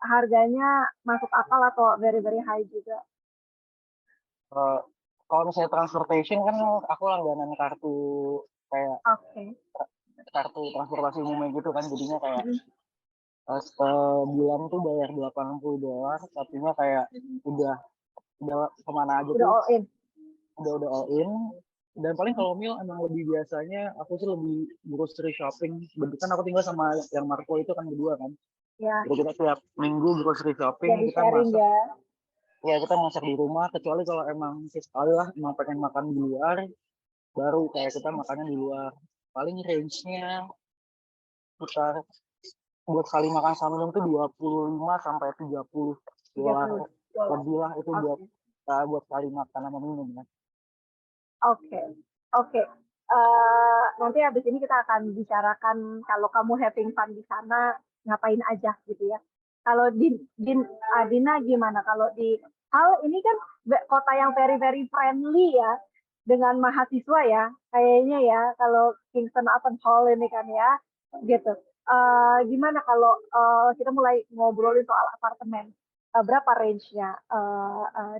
harganya masuk akal atau very high juga? Kalau misalnya transportation kan aku langganan kartu kayak kartu transportasi umum gitu kan, jadinya kayak sebulan tuh bayar $80, artinya kayak udah kemana aja Udah tuh all in. udah all in. Dan paling kalau meal emang lebih biasanya aku sih lebih grocery shopping. Kan aku tinggal sama yang Marco itu kan berdua kan. Ya. Jadi kita tiap minggu grocery shopping, Jadi kita sharing masak. ya. Ya kita masak di rumah, kecuali kalau emang sekali lah emang pengen makan di luar, baru kayak kita makannya di luar. Paling range-nya sekitar buat sekali makan sama minum tuh 25 sampai 30 dolar lebih lah itu buat sekali makan sama minum ya. Oke. Nanti habis ini kita akan bicarakan kalau kamu having fun di sana ngapain aja gitu ya. Kalau Dina gimana? Kalau di Hal ini kan kota yang very friendly ya dengan mahasiswa ya, kayaknya ya. Kalau Kingston upon Hall ini kan ya, gitu. Gimana kalau kita mulai ngobrolin soal apartemen? Berapa range-nya,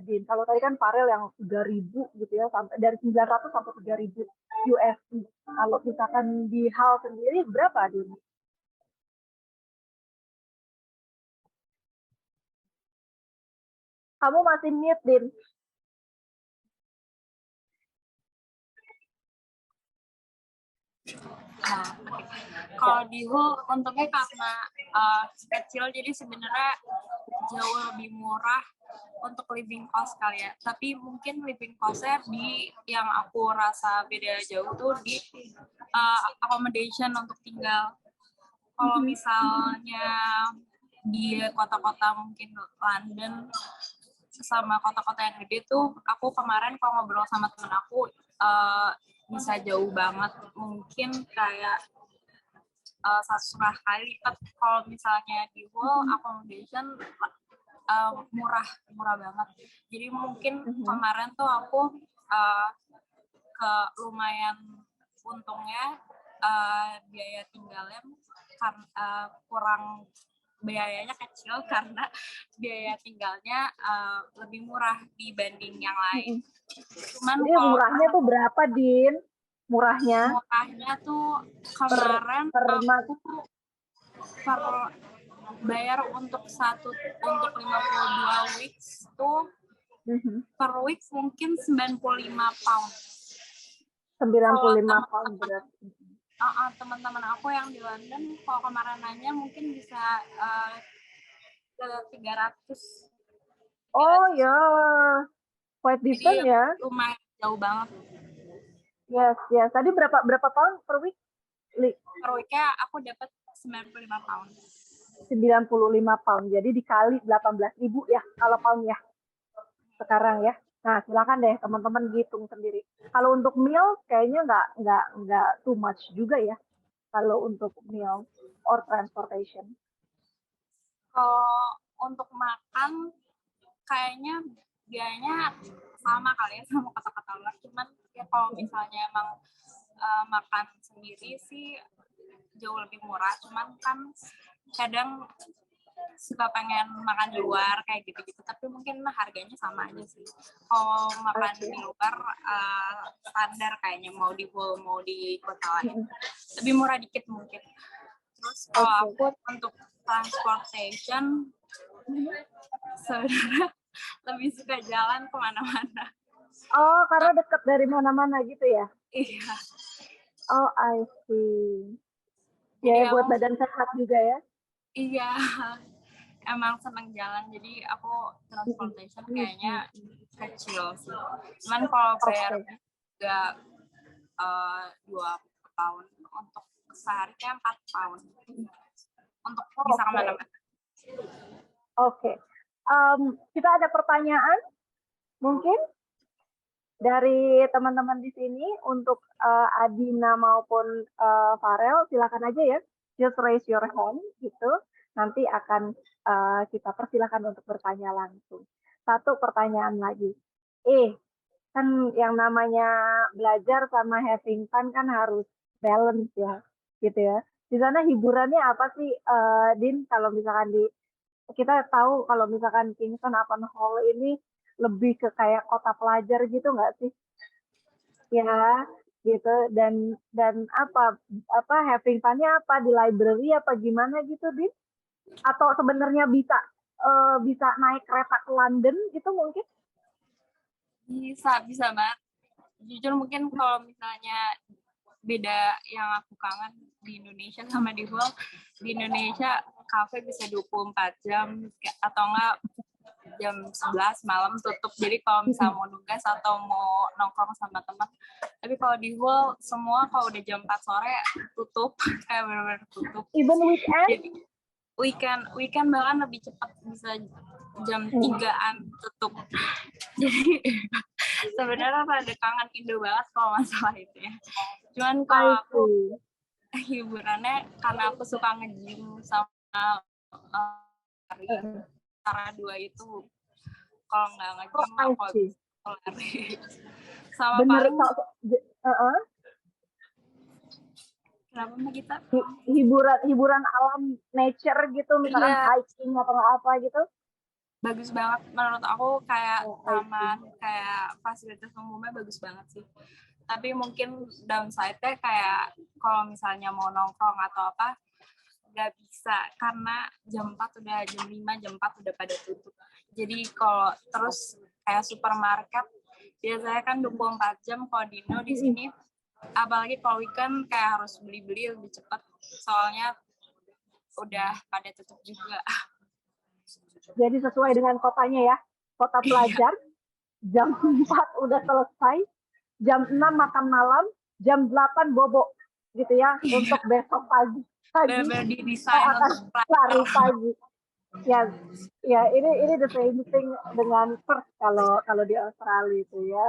Din? Kalau tadi kan Farel yang 3.000 gitu ya, sampai dari 900 sampai 3.000 USD. Kalau misalkan di Hal sendiri berapa, Din? Kamu masih mute, Din. Nah, kalau di Hul untungnya karena kecil, jadi sebenarnya jauh lebih murah untuk living cost kali ya. Tapi mungkin living cost-nya di yang aku rasa beda jauh tuh di accommodation untuk tinggal. Kalau misalnya di kota-kota mungkin London sama kota-kota yang gede tuh, aku kemarin kalau ngobrol sama temen aku bisa jauh banget, mungkin kayak 1,5 kali lipat. Kalau misalnya di Hul accommodation murah banget. Jadi mungkin kemarin tuh aku ke lumayan untungnya biaya tinggalnya kurang, biayanya kecil karena biaya tinggalnya lebih murah dibanding yang lain. Cuman jadi murahnya tuh berapa, Din? Murahnya tuh kemarin aku per bayar untuk 52 weeks tuh per week mungkin 95 pound. 95 pound berarti. Teman-teman aku yang di London kalau kemarin nanya mungkin bisa ke 300. Oh ya, quite different ya. Lumayan jauh banget. Yes. Tadi berapa pound per week? Per weeknya aku dapat 95 pound. 95 pound. Jadi dikali 18.000 ya kalau pound ya. Sekarang ya. Nah, silakan deh teman-teman hitung sendiri. Kalau untuk meal kayaknya nggak too much juga ya. Kalau untuk meal or transportation. Kalau untuk makan kayaknya biayanya sama kali ya sama kota-kota luar. Cuman ya kalau misalnya emang makan sendiri sih jauh lebih murah. Cuman kan kadang suka pengen makan di luar kayak gitu-gitu. Tapi mungkin harganya sama aja sih. Kalau makan di luar standar kayaknya mau di Bowl mau di kota lain. Lebih murah dikit mungkin. Terus kalau aku untuk transportation sebenarnya lebih suka jalan kemana-mana. Oh, karena dekat dari mana-mana gitu ya? Iya. Oh, I see. Jadi Ya, buat badan sehat juga ya? Iya. Emang senang jalan, jadi aku transportation kayaknya kecil sih. Cuman kalau bayar juga 2 pound untuk sehari kayak 4 pound untuk bisa kemana-mana. Oke. Kita ada pertanyaan mungkin dari teman-teman di sini untuk Adina maupun Farel, silakan aja ya, just raise your hand gitu. Nanti akan kita persilakan untuk bertanya langsung. Satu pertanyaan lagi. Kan yang namanya belajar sama having fun kan harus balance ya, gitu ya. Di sana hiburannya apa sih, Din? Kalau misalkan kita tahu kalau misalkan Kingston upon Hall ini lebih ke kayak kota pelajar gitu nggak sih? Ya, gitu. Dan apa having fun-nya apa di library apa gimana gitu, Din? Atau sebenarnya bisa naik kereta ke London gitu mungkin? Bisa banget. Jujur mungkin kalau misalnya beda yang aku kangen di Indonesia sama di Hall, di Indonesia kafe bisa 24 jam atau enggak jam 11 malam tutup. Jadi kalau misalnya mau nugas atau mau nongkrong sama teman, tapi kalau di Hall semua kalau udah jam 4 sore tutup, kayak benar-benar tutup. Even weekend? Jadi, weekend bahkan lebih cepat, bisa jam 3-an tutup. Jadi sebenarnya ada kangen Indo banget kalau masalah itu ya. Cuman kalau aku hiburannya karena aku suka nge-gym sama antara dua itu. Kalau nggak nge-gym aku lari. Sama paling kenapa Mbak Gita? Hiburan alam nature gitu, misalkan hiking atau apa gitu. Bagus banget menurut aku, kayak taman, kayak fasilitas umumnya bagus banget sih. Tapi mungkin downside-nya kayak kalau misalnya mau nongkrong atau apa nggak bisa karena jam 4 udah jam 5, jam 4 udah pada tutup. Jadi kalau terus kayak supermarket biasanya kan 24 jam, kalau di Indo di sini apalagi kalau weekend kayak harus beli-beli lebih cepat soalnya udah pada tutup juga. Jadi sesuai dengan kotanya ya, kota pelajar, jam 4 udah selesai, jam 6 makan malam, jam 8 bobo gitu ya, untuk besok pagi. Benar-benar didesain untuk lari pagi. Ya, ini the same thing dengan Perth kalau di Australia itu ya,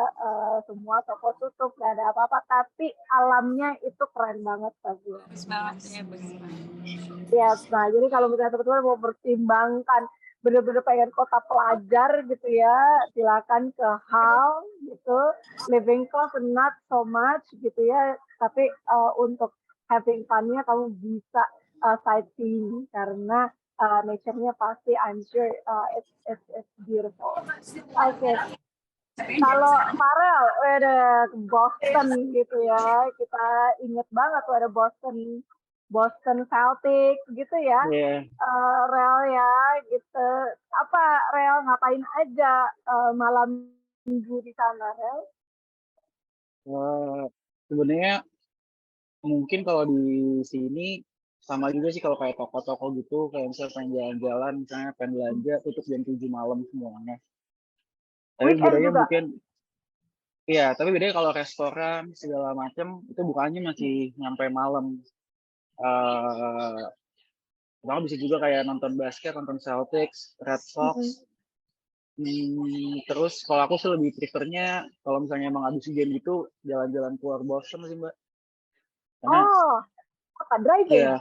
semua toko tutup, nggak ada apa-apa, tapi alamnya itu keren banget pasti. Bagus banget ya, bagus banget. Ya, nah jadi kalau misalnya teman-teman mau pertimbangkan bener-bener pengen kota pelajar gitu ya, silakan ke Hull gitu. Living cost not so much gitu ya, tapi untuk having fun-nya kamu bisa sightseeing karena nature-nya pasti I'm sure it's beautiful. Oke. Kalau Farel ada Boston gitu ya, kita inget banget tuh ada Boston Celtics gitu ya. Real ya gitu. Apa Real ngapain aja malam minggu di sana, Real? Sebenarnya mungkin kalau di sini sama juga sih, kalau kayak toko-toko gitu, kayak misalnya pengen jalan-jalan, misalnya pengen belanja, tutup jam 7 malam semuanya. Tapi bedanya mungkin, iya, tapi bedanya kalau restoran segala macam itu bukannya masih nyampe malam. Pertama bisa juga kayak nonton basket, nonton Celtics, Red Sox. Terus kalau aku sih lebih prefernya kalau misalnya emang habis game gitu jalan-jalan keluar Boston sih Mbak. Karena, apa driving?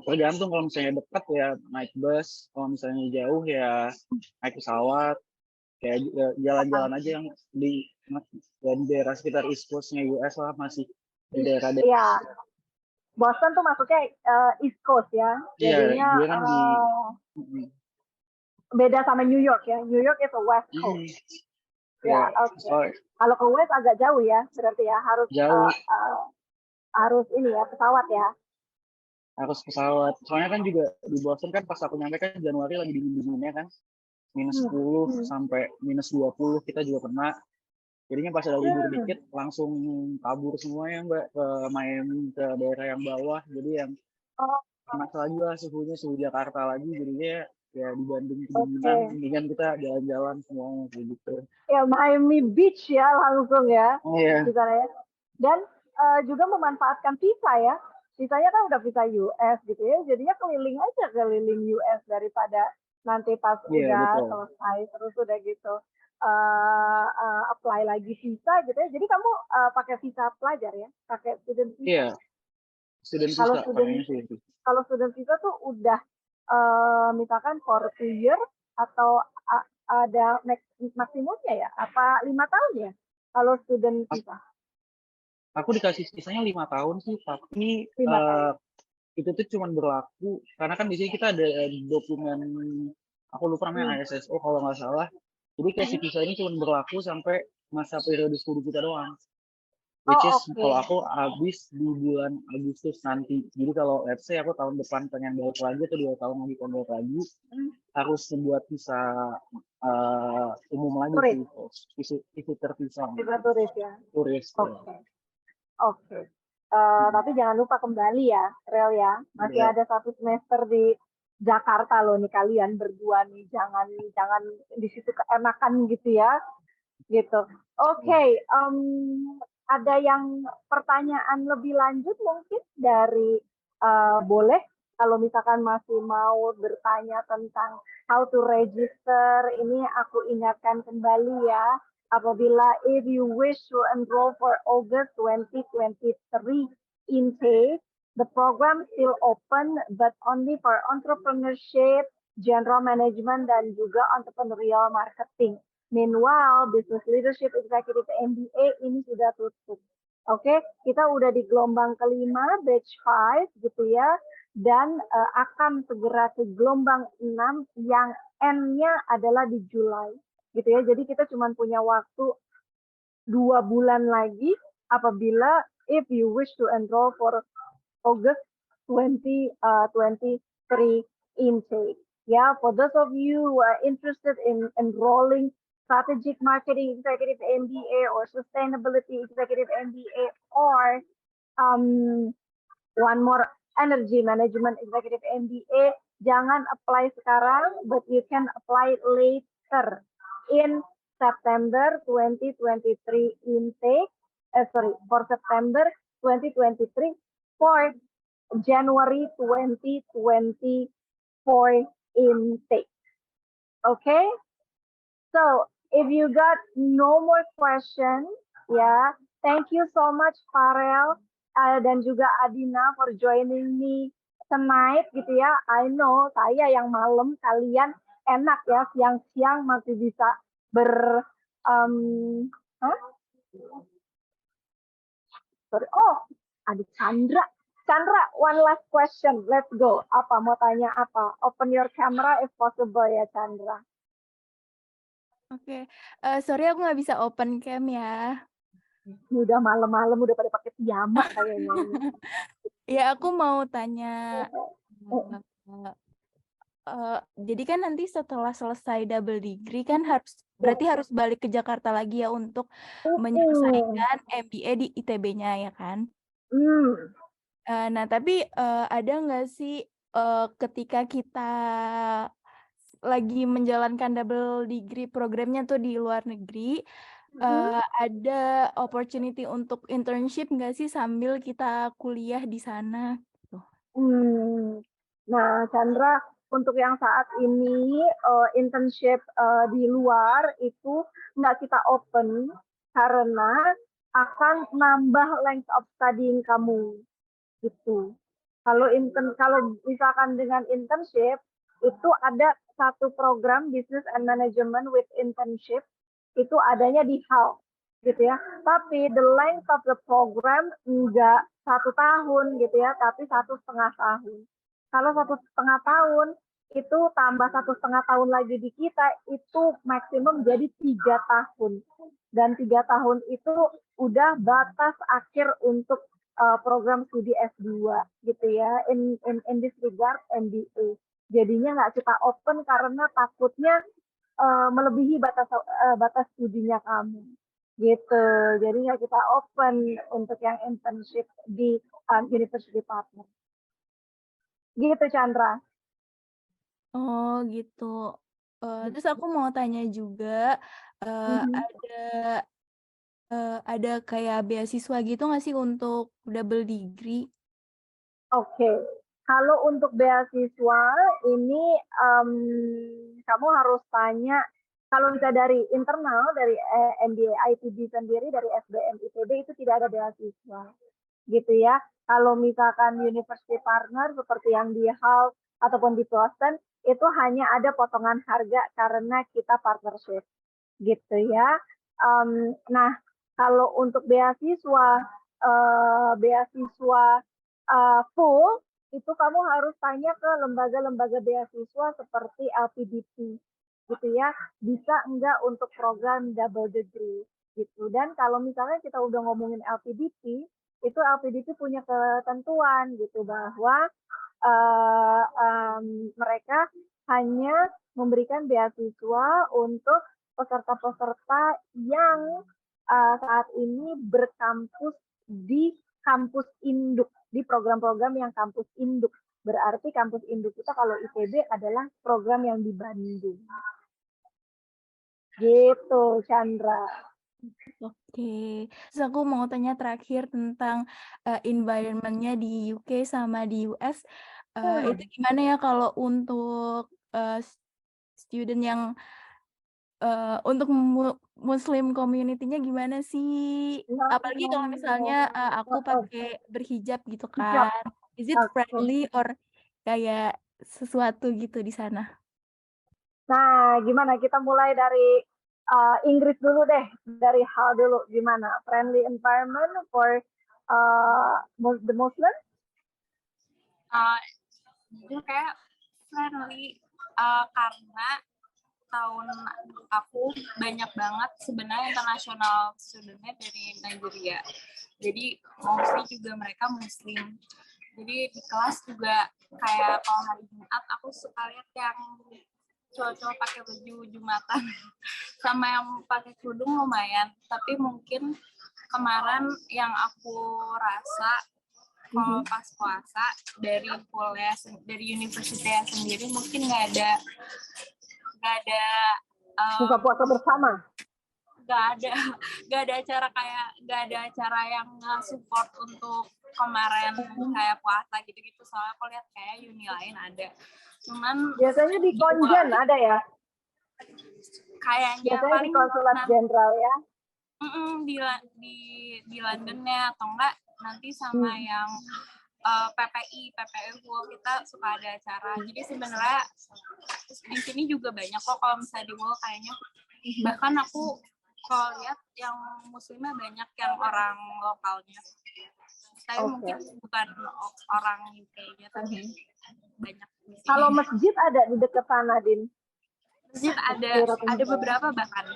Tergantung, kalau misalnya dekat ya naik bus, kalau misalnya jauh ya naik pesawat, kayak jalan-jalan aja yang di daerah sekitar East Coast-nya US lah, masih di daerah. Iya, Boston tuh masuknya East Coast ya, Iya, jadinya dia kan di beda sama New York ya. New York itu West Coast. Ya, oke. Kalau ke West agak jauh ya, berarti ya harus jauh, harus ini ya pesawat ya. harus pesawat. Soalnya kan juga di Boston kan pas aku nyampe kan Januari lagi dingin-dinginnya kan, -10 sampai -20 kita juga kena. Jadinya pas ada libur dikit langsung kabur semuanya Mbak, ke Miami, ke daerah yang bawah. Jadi yang panas lagi lah suhunya, suhu Jakarta lagi, jadinya ya dibanding kedinginan, mendingan kita jalan-jalan semuanya kayak gitu. Ya Miami Beach ya langsung ya. Oh iya. Di sana ya. Dan juga memanfaatkan visa ya. Visanya kan udah visa US gitu ya. Jadinya keliling US daripada nanti pas udah selesai terus udah gitu apply lagi visa gitu ya. Jadi kamu pakai visa pelajar ya, pakai student visa. Iya. Student visa. Kalau student visa tuh udah misalkan for 2 year atau ada maksimumnya ya? Apa 5 tahun ya? Kalau student visa? Aku dikasih visanya 5 tahun sih, tapi itu tuh cuma berlaku karena kan di sini kita ada dokumen, aku lupa namanya ISSO kalau nggak salah. Jadi kasih visa ini cuma berlaku sampai masa periode studi kita doang. Which is kalau aku habis di bulan Agustus nanti. Jadi kalau let's say aku tahun depan pengen balik lagi atau 2 tahun lagi pengen balik lagi, harus membuat visa umum lagi sih, visitor visa. Visa turis ya. Turis. Oke. Tapi jangan lupa kembali ya, Rel ya. Masih ada 1 semester di Jakarta loh nih kalian berdua nih. Jangan di situ keenakan gitu ya. Gitu. Oke. Ada yang pertanyaan lebih lanjut mungkin dari boleh kalau misalkan masih mau bertanya tentang how to register, ini aku ingatkan kembali ya, apabila if you wish to enroll for August 2023 intake, the program still open but only for entrepreneurship, general management, dan juga entrepreneurial marketing. Meanwhile, Business Leadership Executive MBA ini sudah tutup. Oke, kita udah di gelombang kelima, batch 5 gitu ya. Dan akan segera ke gelombang 6 yang N-nya adalah di Juli. Gitu ya, jadi kita cuma punya waktu 2 bulan lagi apabila if you wish to enroll for August 2023 intake. Yeah, for those of you who are interested in enrolling Strategic Marketing Executive MBA or Sustainability Executive MBA or one more Energy Management Executive MBA, jangan apply sekarang, but you can apply later in September 2023 intake. For September 2023 for January 2024 intake. Okay? So, if you got no more questions, yeah, thank you so much Farel dan juga Adina for joining me tonight gitu ya. I know saya yang malam, kalian enak ya siang-siang masih bisa adik Chandra. Chandra, one last question. Let's go. Apa mau tanya apa? Open your camera if possible ya Chandra. Oke, sorry aku nggak bisa open cam ya. Udah malam-malam udah pada pakai piyama kayaknya. Ya aku mau tanya, jadi kan nanti setelah selesai double degree kan berarti harus balik ke Jakarta lagi ya untuk menyelesaikan MBA di ITB-nya ya kan? Nah tapi ada nggak sih ketika kita lagi menjalankan double degree programnya tuh di luar negeri, ada opportunity untuk internship nggak sih sambil kita kuliah di sana? Nah, Chandra, untuk yang saat ini internship di luar itu nggak kita open karena akan nambah length of studying kamu gitu. Kalau misalkan dengan internship itu ada satu program Business and Management with Internship itu adanya di HAL gitu ya. Tapi the length of the program enggak 1 tahun gitu ya, tapi 1,5 tahun. Kalau 1,5 tahun itu tambah 1,5 tahun lagi di kita itu maksimum jadi 3 tahun. Dan 3 tahun itu udah batas akhir untuk program studi S2 gitu ya. In this regard MBA. Jadinya nggak kita open karena takutnya melebihi batas studinya kamu gitu. Jadi nggak kita open untuk yang internship di university partner. Gitu Chandra. Oh gitu. Terus aku mau tanya juga, ada kayak beasiswa gitu nggak sih untuk double degree? Oke. Kalau untuk beasiswa ini kamu harus tanya. Kalau bisa dari internal, dari MBA ITB sendiri, dari SBM ITB itu tidak ada beasiswa, gitu ya. Kalau misalkan university partner seperti yang di HAL ataupun di Boston, itu hanya ada potongan harga karena kita partnership, gitu ya. Nah, kalau untuk beasiswa full, itu kamu harus tanya ke lembaga-lembaga beasiswa seperti LPDP. Gitu ya, bisa enggak untuk program double degree gitu. Dan kalau misalnya kita udah ngomongin LPDP, itu LPDP punya ketentuan gitu bahwa mereka hanya memberikan beasiswa untuk peserta-peserta yang saat ini berkampus di kampus induk, di program-program yang kampus induk. Berarti kampus induk kita kalau ITB adalah program yang di Bandung. Gitu, Chandra. Oke. Terus aku mau tanya terakhir tentang environment-nya di UK sama di US. Itu gimana ya kalau untuk student yang untuk Muslim community-nya gimana sih? Apalagi kalau misalnya aku pakai berhijab gitu kan. Is it friendly or kayak sesuatu gitu di sana? Nah, gimana? Kita mulai dari Inggris dulu deh, dari HAL dulu. Gimana? Friendly environment for the Muslim? Jujur kayak friendly karena tahun aku banyak banget sebenarnya international studentnya dari Nigeria. Jadi mostly juga mereka Muslim. Jadi di kelas juga kayak kalau hari Jumat aku suka lihat yang cowok-cowok pakai baju Jumatan sama yang pakai kerudung lumayan. Tapi mungkin kemarin yang aku rasa kalau pas puasa dari kuliah dari universitasnya sendiri mungkin nggak ada buka puasa bersama. Nggak ada acara yang support untuk kemarin kayak puasa gitu-gitu. Soalnya aku lihat kayak uni lain ada. Cuman biasanya di konjen ada ya? Kayaknya biasanya paling di konsulat jenderal ya? Di Londonnya atau enggak nanti sama yang PPU kita suka ada acara. Jadi sebenarnya di sini juga banyak kok kalau misalnya di mall kayaknya. Bahkan aku kalau lihat yang muslimnya banyak yang orang lokalnya. Tapi mungkin bukan orang UK-nya tapi banyak di sini. Kalau masjid ada di dekat sana, Din? Masjid ada beberapa bahkan.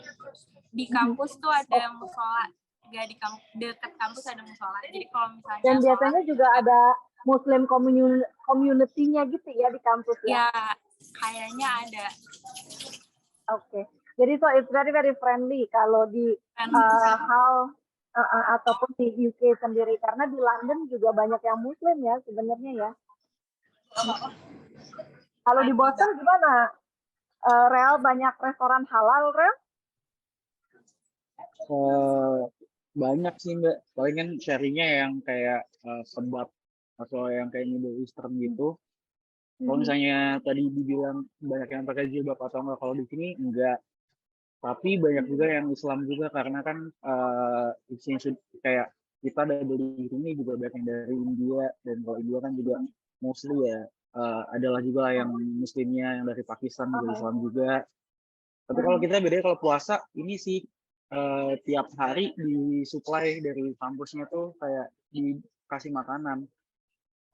Di kampus tuh ada musola. Di dekat kampus ada musola. Jadi kalau misalnya dan biasanya juga ada Muslim community-nya gitu ya di kampus ya? Ya, kayaknya ada. Oke. Jadi so it's very very friendly kalau di HAL ataupun di UK sendiri karena di London juga banyak yang Muslim ya sebenarnya ya. Kalau di Boston gimana? Real banyak restoran halal, Real? Banyak sih Mbak. Palingan sharingnya yang kayak kebab atau yang kayak Middle Eastern gitu. Kalau misalnya tadi dibilang banyak yang pakai jilbab atau enggak, kalau di sini enggak. Tapi banyak juga yang Islam juga karena kan kayak kita double degree ini juga banyak yang dari India, dan kalau India kan juga mostly ya adalah juga yang muslimnya, yang dari Pakistan juga Islam juga. Tapi kalau kita bedanya kalau puasa ini sih tiap hari disuplai dari kampusnya tuh kayak dikasih makanan.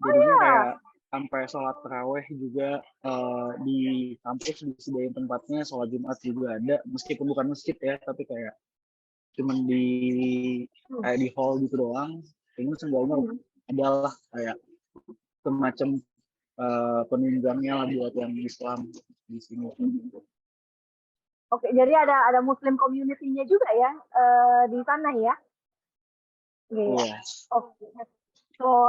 Jadinya kayak sampai sholat taraweh juga di kampus disediain tempatnya, sholat Jumat juga ada, meskipun bukan masjid ya, tapi kayak cuman di hall gitu doang. Ini seenggaknya adalah kayak semacam penunjangnya lah buat yang Islam di sini. Oke, jadi ada Muslim community-nya juga ya di sana ya? Iya. Oke. So,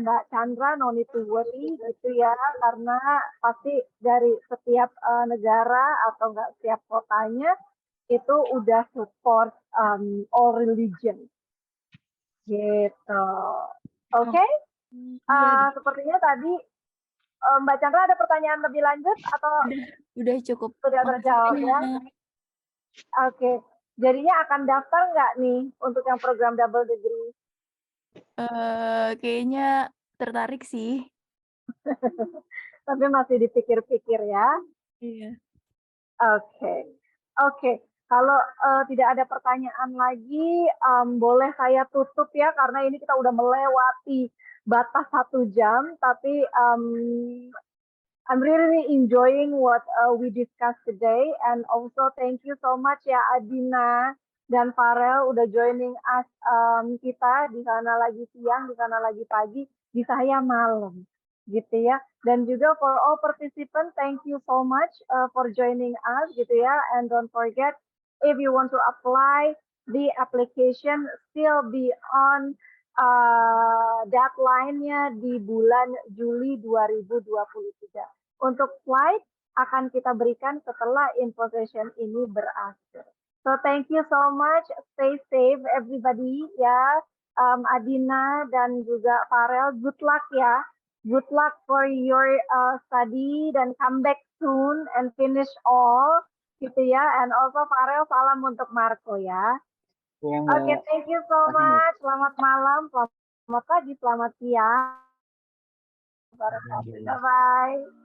Mbak Chandra, no need to worry gitu ya, karena pasti dari setiap negara atau enggak setiap kotanya itu udah support all religion. Gitu. Oke? Sepertinya tadi Mbak Chandra ada pertanyaan lebih lanjut atau Udah cukup. sudah terjawab ya? Oke. Jadinya akan daftar nggak nih untuk yang program double degree? Kayaknya tertarik sih. Tapi masih dipikir-pikir ya. Iya. Oke. Kalau tidak ada pertanyaan lagi, boleh saya tutup ya, karena ini kita udah melewati batas 1 jam. Tapi I'm really enjoying what we discussed today, and also thank you so much ya Adina dan Farel udah joining us, kita di sana lagi siang, di sana lagi pagi, di saya malam, gitu ya. Dan juga for all participants, thank you so much for joining us, gitu ya. And don't forget, if you want to apply, the application still be on deadline-nya di bulan Juli 2023. Untuk flight akan kita berikan setelah info session ini berakhir. So thank you so much. Stay safe everybody ya. Adina dan juga Farel, good luck ya. Good luck for your study dan come back soon and finish all gitu ya. And also Farel, salam untuk Marco ya. Oke, thank you so much. Selamat malam, selamat pagi, selamat siang. Bye-bye.